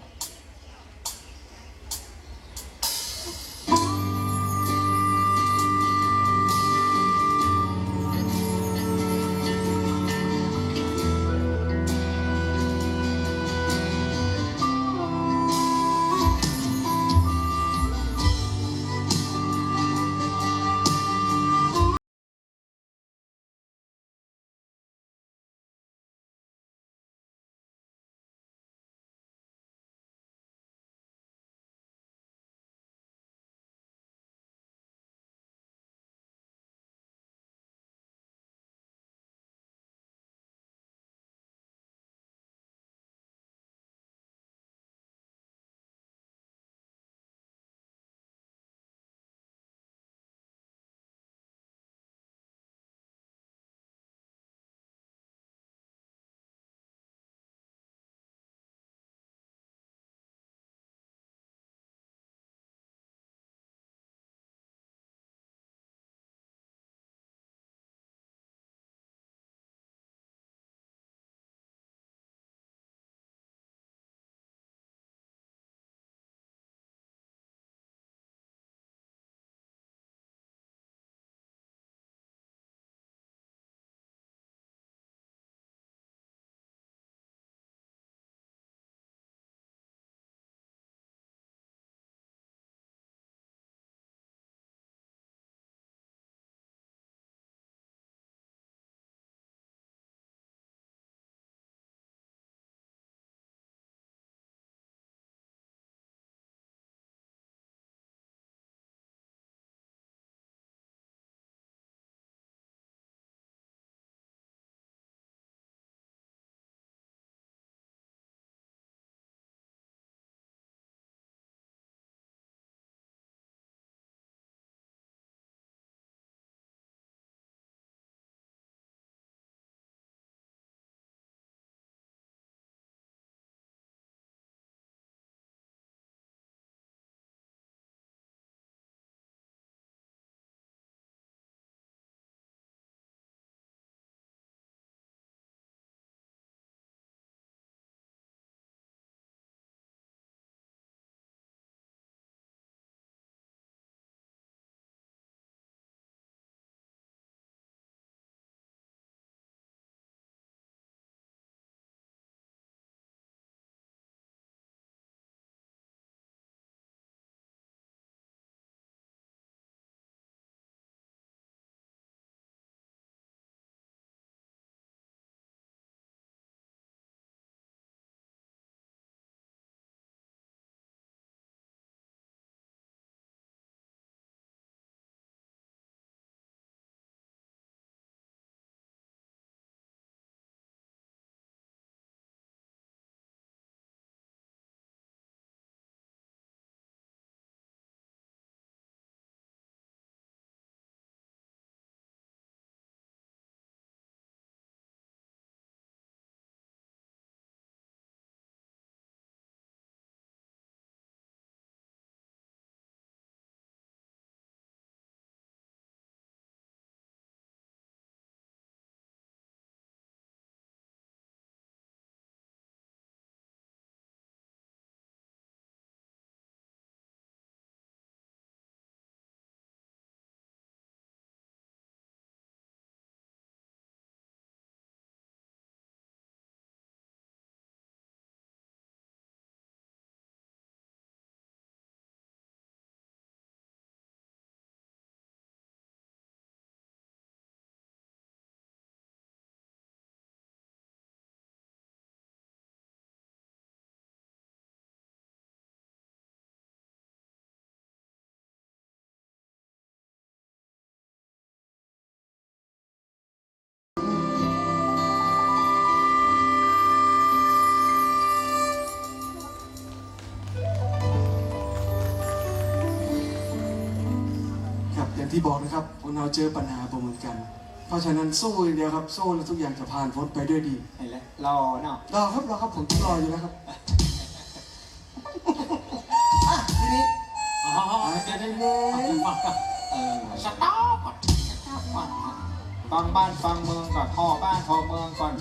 ที่บอกนะครับพวกเราเจอปัญหาเหมือนกัน เพราะฉะนั้นสู้อย่างเดียวครับสู้แล้วทุกอย่างจะผ่านพ้นไปด้วยดี เห็นแล้วรอเนาะ รอครับผมต้องรออยู่นะครับ อ่ะทีนี้ อ๋อเดี๋ยวสต๊อปก่อนฟังบ้านฟังเมืองก่อนพ่อบ้านพ่อเมืองก่อน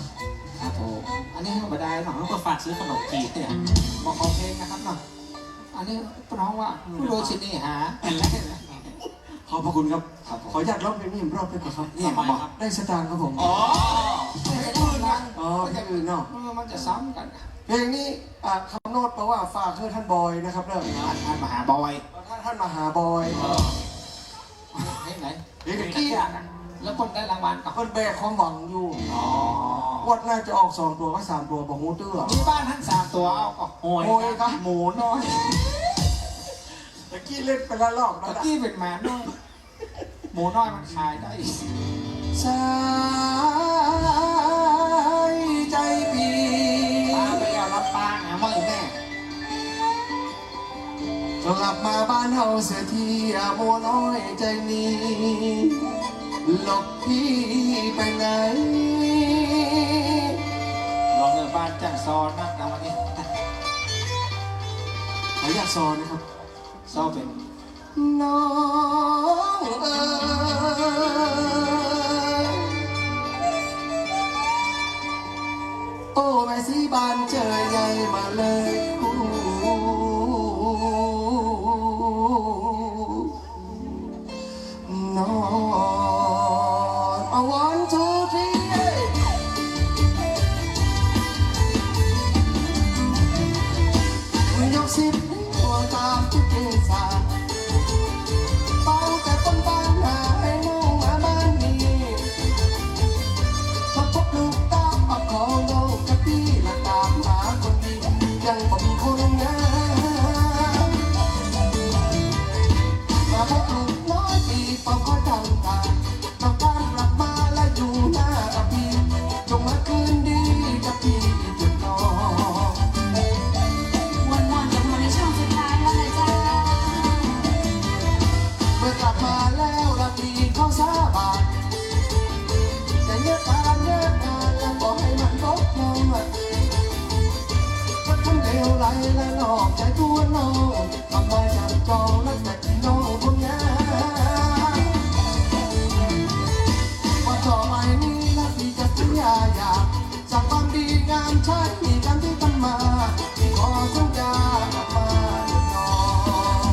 ครับผมอันนี้ก็ไม่ได้เนาะก็ฝากซื้อขนมจีนเนี่ยบอกขอเพลงนะครับเนาะอันนี้ร้องว่าผู้โดชินีหาเห็นแล้ว ขอบพระคุณครับ ครับผม ขออนุญาตร้องเพลงนี้อีกรอบได้ไหมครับ เนี่ยมาบอก ได้สตางค์ครับผม อ๋อไม่ใช่อื่นนะ อ๋อเพลงอื่นเนาะ มันจะซ้ำกัน เพลงนี้คำโน้ตแปลว่าฝากเพื่อท่านบอยนะครับเด้อ ท่านมหาบอย ท่านมหาบอย เพลงไหน เพลงกี้ แล้วคนได้รางวัลกับ เพิ่นแบกความหวังอยู่ อ๋อ วัดน่าจะออก2 ตัวก็3 ตัวบอกงูเตื้อ มีบ้านทั้ง3 ตัวเอาก็โหย โอยครับ หมูน้อย ตะกี้เล่นไปละรอบแล้ว ตะ ล่ะ กี้เป็นหมาน้อยหมูน้อยมันขายได้ สายใจปี ตาไปเอารับปางหาไม่แม่ กลับมาบ้านเฮาเสียทีโมน้อยใจนี้หลบพี่ไปไหน ลองเดินบ้านจังซอนนะวันนี้ ขออยากสอนนะครับ ซอเป็น น้องโอ้แม่สีบานเจอใหญ่มาเลยนอนเอาวันทุกทียกสิบหัวตามทุกเกษาเป่าแต่คนบ้านหาให้น้องมาบ้านนี้มาพบลูกตาเอาของเรากับพี่และตามหาคนดียังบ่มีคนงามมาพบลูกน้อยปีเป่าก็ดังตาต้องการกลับมาและอยู่หน้ากับพี่จงมาคืนดีกับพี่จนนอน วันนอนจะมาในช่วงสุดท้ายแล้วนะจ๊ะ เมื่อกลับมาแล้วละพี่เขาสาบานจะเยอะการแล้วบอกให้มันลดลงว่าทำเลวไหลและหลอกใจตัวน้องทำไมจับจองและแต่ที่น้องคนงามว่าต่อไปนี้ละพี่จะสัญญาอยากจากความดีงามใช่กันที่ทำมาพี่ขอสัญญากลับมาเถิดน้อง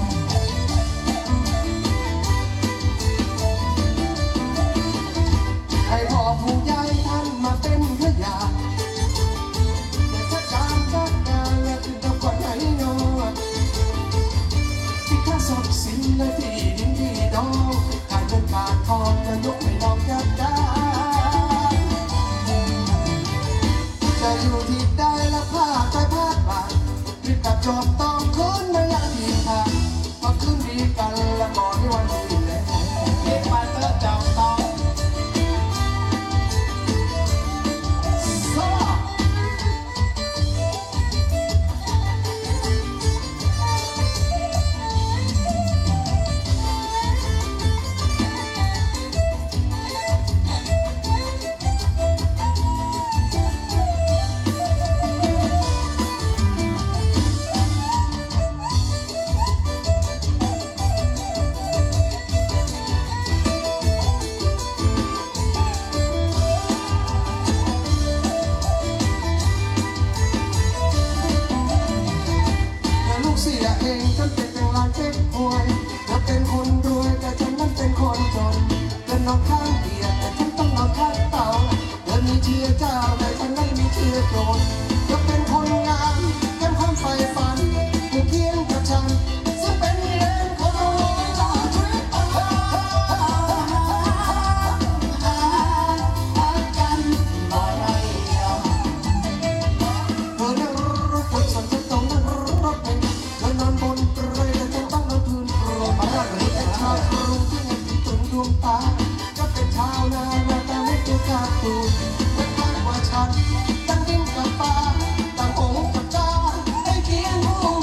ให้พ่อผู้ใหญ่ท่านมาเป็นพยานแต่จัดการและถึงกับก่อนให้นอนที่ข้าทรัพย์สินและที่ดินที่ดองการเงินการทองจะยกให้น้องจัดการจะอยู่ที่ใดและพาไปพาดบานรีบกลับจอบต้องคืนไม่อยากทิ้งทางมาคืนดีกันและก่อนที่วันนี้แหละ เก็บมาเตอร์เจ้าต้อง แต่ลูกเสียเองฉันเป็นแต่ลานเจ็บป่วยเธอเป็นคนรวยแต่ฉันนั้นเป็นคนจนเธอนอนข้างเตียงแต่ฉันต้องนอนข้างเตาเธอมีเชื้อเจ้าแต่ฉันไม่มีเชื้อโจรเธอเป็นคนงามเต็มความใฝ่ฝันอยู่เคียงกับฉันซึ่งเป็นเรื่องของเราเธอนั่งรถบนส่วนฉันต้องนั่งรถเมล์เธอนอนบนเปลยแต่ฉันต้องนอนพื้นโปรยมาหรือเป็นชาวกรุงที่ยังคิดถึงดวงตาจะเป็นชาวนาหน้าตาไม่ตัวการ์ตูนไม่มากกว่าฉันตั้งดินกับป่าตั้งองค์กับตาให้เคียงคู่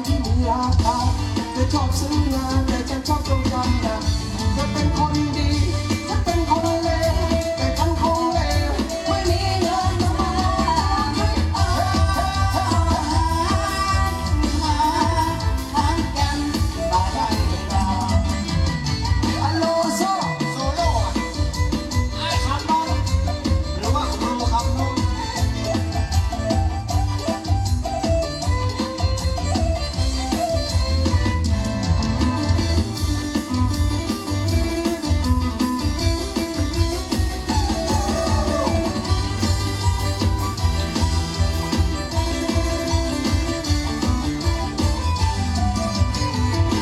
ที่มีราคาเธอชอบซื้องานแต่ฉันชอบตรงกันนะเธอเป็นคนดีฉันเป็นคนเลวแต่ฉันคงเลวไม่มีเงินมาฮัลโหลโซ่ โซโล่ไอ้คำนนหรือว่าครูคำนน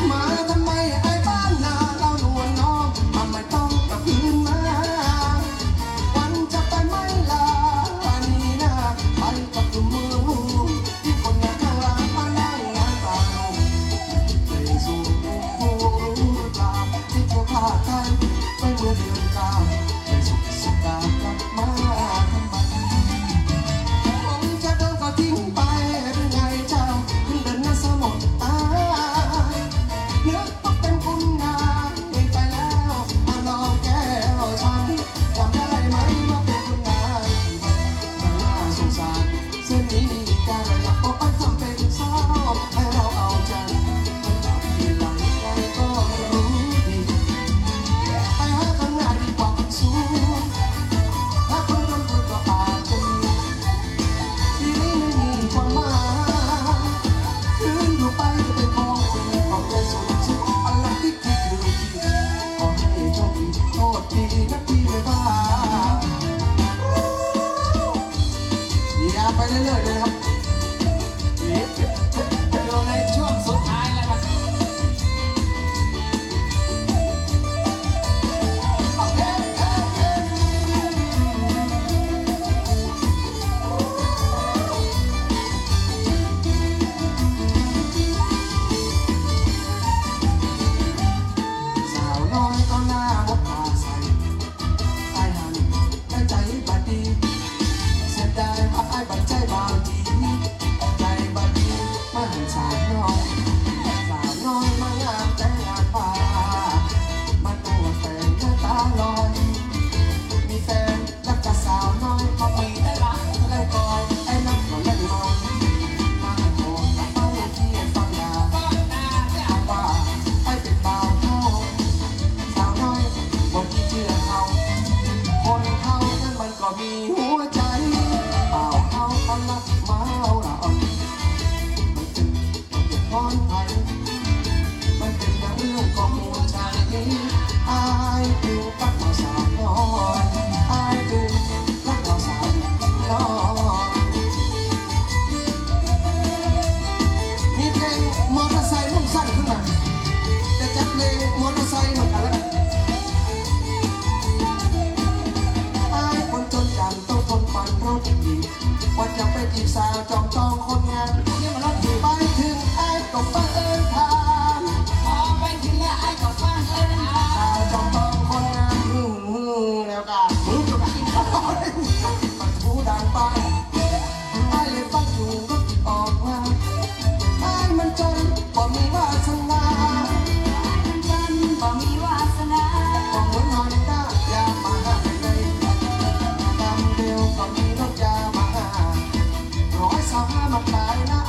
มาทำไมไอ้บ้านนาเราหนวลน้องทำไมต้องกลับคืนมาวันจะไปไม่ลานี่นะไปกับตัวมือที่คนงานข้างหลังมานั่งงานตาลงเลยสู่ผู้รู้หรือเปล่าที่ตัวข้าไทยไปเมื่อเดือนเก้าเลยสุขสกากลับมาทำไมผมจะเดินก็ทิ้งไปหรือไงเจ้าขึ้นเดินหน้าสมองตานึกว่าเป็นคุณนายไปแล้วมาลองแก้วฉันจำได้ไหมว่าเป็นคุณนายมันน่าสงสารเส้นนี้การระยะก็ไปทำเป็นเศร้าให้เราเอาใจที่หลังใครก็รู้ดีไปหาข้างหน้าดีกว่าสูงถ้าคนรวยก็อาจจะมีที่นี้ไม่มีความหมายคืนอยู่ไปจะเป็นของจริงของใจสุดสุดอะไรที่คิดลืมทีขอให้โชคดีโทษทีนะพี่ไม่บ้าอย่าไปเรื่อยๆเลยครับนี่ อยู่ในช่วงสุดท้ายแล้วครับ สาวน้อยก็หน้ามดตาใสไอ้หันได้ใจบัดดีเสียดายว่าไอ้บัดใจบางทีใจบัดดีมาหันสาวน้อยมางามแต่งานป่ามันนั่งแฟนหน้าตาลอยมีแฟนรักกับสาวน้อยพอมีแต่รักแล้วก็ไอ้นักก็เล่นมองมาโผล่ไปที่ฟังดาว่าไอ้เป็นบ่าวเท่าสาวน้อยบอกที่เชื่อเขาคนเขานั้นมันก็มีหัวใจบ่าวเขาก็รักเมาละอ่อนมันเป็นพรไทยมันเป็นเรื่องของหัวใจอายคือรักเราสาวน้อยอายคือรักเราสาวน้อยมีเพลงมอเตอร์ไซค์นุ่งสั้นขึ้นมาจะจัดเพลงมอเตอร์ไซค์เหมือนกันแล้วกันอายคนจนจังต้องทนปั่นรถดีว่าจะไปจีบสาวจอมจองคนงานนี่มันรถดีไปถึงอายก็เปิดทางพอไปถึงแล้วอายก็ฟังเอิ้นหาสาวจอมจองคนงานแล้วก็มือกับกินข้าวมันหูดังไปอายเลยฟังอยู่รถออกมาอายมันจนบ่มีวาสนา จันบ่มีวาสนา บอกเหมือนฮอนด้าอย่ามาหาเลยตามเดียวก็มีรถยามาหา125มาขายนะ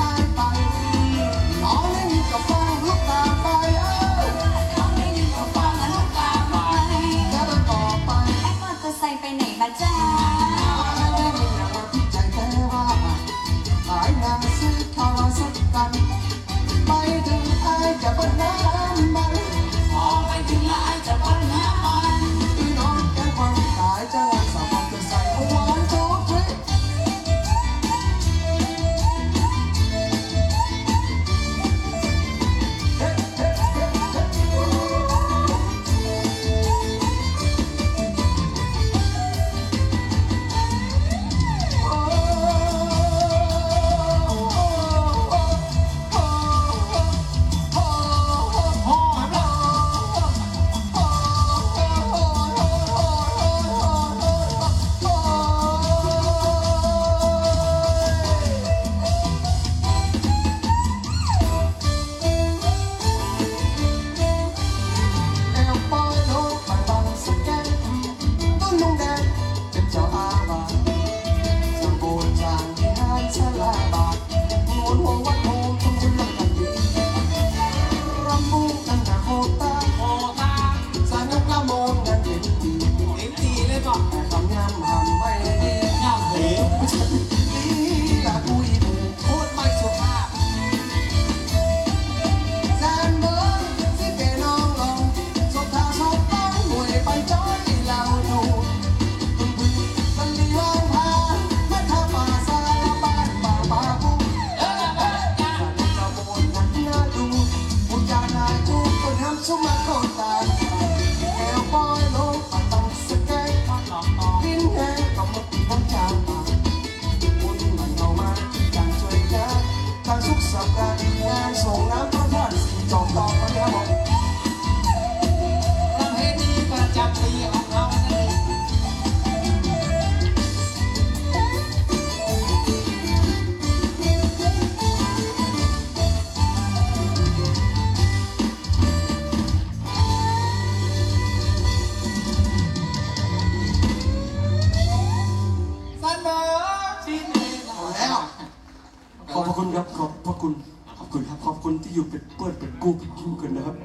ปิดเป็นกู้คิวกันนะครับ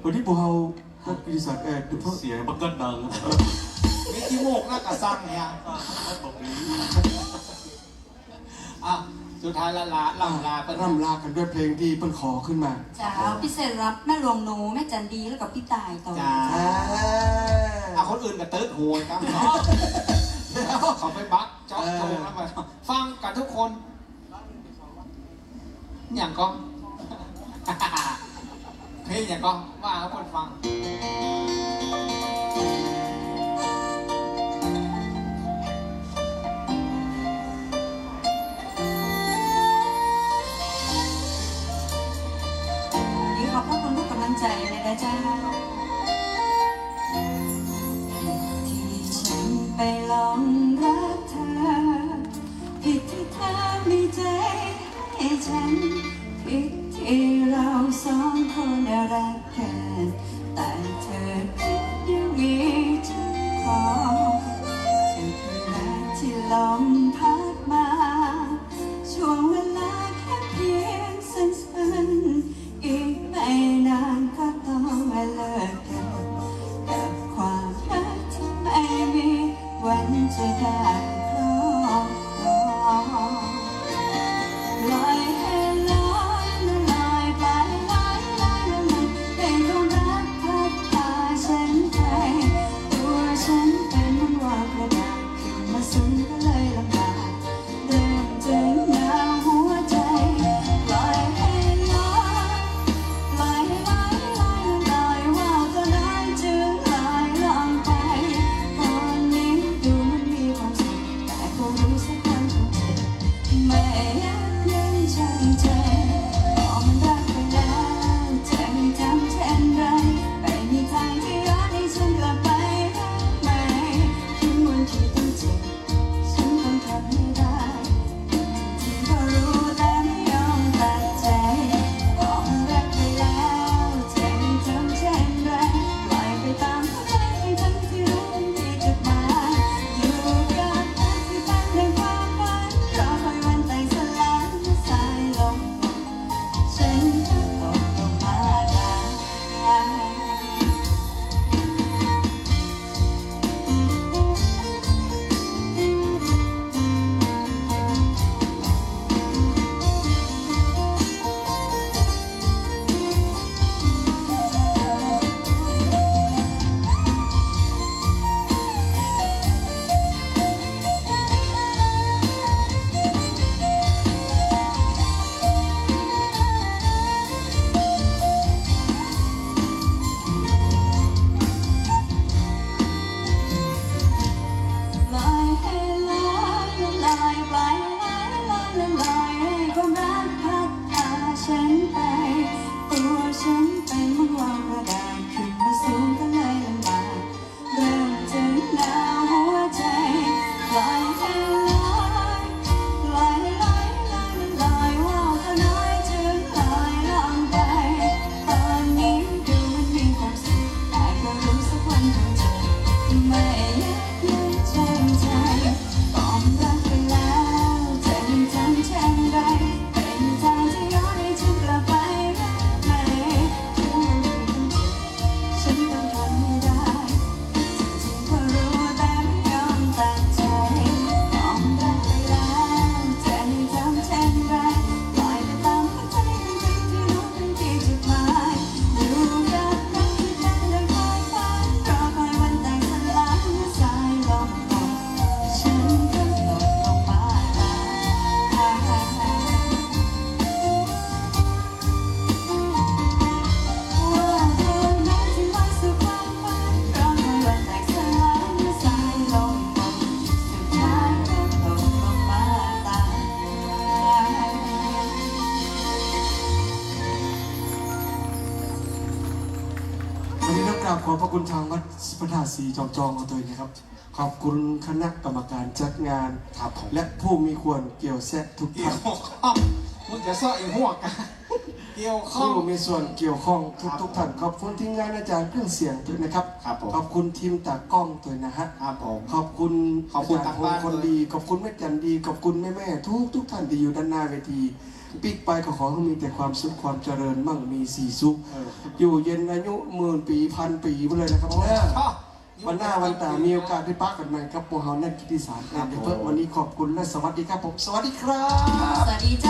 วันนี้พวกเราท่านกิติศักดิ์ดูเพิ่ม เสียงมันก็ดัง มีขี้มูกหน้ากระซังเนี่ยอ่ะสุดท้ายละล่ำลาเป็น ร่ำลากันด้วยเพลงที่เปิ้ลขอขึ้นมา จ้าพิเศษรับแม่หลวงหนูแม่จันดีแล้วกับพี่ตายต่อ จ้าเอาคนอื่นกับเติร์ดโหยครับเขาไปบักจ๊อกโจแล้วมาฟังกันทุกคนอย่างก็ เพลงอย่างก็ว่าเขาคนฟัง ดีขอบพระคุณทุกกำลังใจเลยนะจ้าที่ฉันไปลองรักเธอผิดที่เธอมีใจให้ฉันผิดที่เราสองคนรักกันแต่เธอคิดยังมีทุกข้อสิ่งแรกที่ลมพัดมาช่วงเวลาแค่เพียงสั้นๆอีกไม่นานก็ต้องเลิกกันกับความรักที่ไม่มีวันจะได้ครอบครองปล่อยให้ลอยละลอยไปลอยลอยละลอยให้ความรักพัดพาฉันไปตัวฉันเป็นเหมือนว่ากระดาษขึ้นมาสูงก็เลยลำบากเริ่มจะหนาวหัวใจปล่อยให้ลอยลอยลอยลอยลอยว่าวตัวน้อยจึงลอยลองไปตอนนี้ดูมันมีความสุขแต่ก็รู้สักวันคงเจ็บไม่ยับยั้งชั่งใจพอมันรักไปแล้วจะให้ทำเช่นไรไม่มีทางที่ย้อนให้ฉันกลับไปรักใหม่ถึงวันที่ต้องเจ็บฉันต้องทำให้ได้ที่ก็รู้แต่ไม่ยอมตัดใจพอมันรักไปแล้วจะให้ทำเช่นไรปล่อยไปตามเข้าใจทั้งที่รู้ที่จุดหมายอยู่กับเธอที่ตั้งในความฝันรอคอยวันแต่งสลายและสายลมฉันก็ตกลงมาได้ ลอยให้ลอยละลอยปล่อยลอยลอยละลอยให้ความรักพัดพาฉันไปตัวฉันเป็นเหมือนว่าวกระดาษขึ้นมาสูงก็เลยลำบากเริ่มจะหนาวหัวใจปล่อยให้ลอยลอยลอยลอยละลอยว่าวตัวน้อยจึงลอยลองไปตอนนี้ดูมันมีความสุขแต่ก็รู้สักวันคงเจอไม่ยับยั้งชั่งใจบอกรักไปแล้วจะให้ทำเช่นไรเป็นทางที่ย้อนให้ฉันกลับไปรักใหม่ถึงวันที่ต้องเจ็บฉันต้องทำให้ได้จริงๆก็รู้แต่ไม่ยอมตัดใจบอกรักไปแล้วจะให้ทำเช่นไรปล่อยไปตามหัวใจทั้งที่รู้ทั้งที่จุดหมายอยู่กับรักที่ตั้งในความฝันรอคอยวันแต่งสลายและสายลมหมดฉันก็ตกลงมาได้ ว่าเธอนั้นที่ลอยสู่ความฝันรอคอยวันแต่งสลายและสายลมหมดสุดท้ายก็ตกลงมาตาย วันนี้ต้องกราบขอบพระคุณทางวัดพระธาตุศรีจอมจองของตัวเองนะครับ ขอบคุณคณะกรรมการจัดงาน ครับผม และผู้มีควรเกี่ยวแซะทุก เกี่ย ท่า วน ข้องมึงจะซ่ออีหัวกันเกี่ยวข้อง ผู้มีส่วนเกี่ยวข้อง ครับ ทุกท่านขอบคุณทีมงานอาจารย์เครื่องเสียงด้วยนะครับ ครับผม ขอบคุณทีมตากล้องด้วยนะฮะ ครับผม ขอบคุณ ขอบคุณ อาจารย์ ทางบ้าน คน ด้วย ดี ขอบคุณแม่จันดี ขอบคุณแม่ทุกท่านที่อยู่ด้านหน้าเวที ปีกไปก็ขอให้มีแต่ความสุขความเจริญมั่งมีสีสุข อยู่เย็นอายุหมื่นปีพันปีไปเลยนะครับเนี่ย วันหน้าวันตามีโอกาสได้พักกันใหม่ครับพวกเราแน่นกิติสารเดี๋ยวเพิ่มวันนี้ขอบคุณและสวัสดีครับผมสวัสดีครับ สวัสดีเจ้า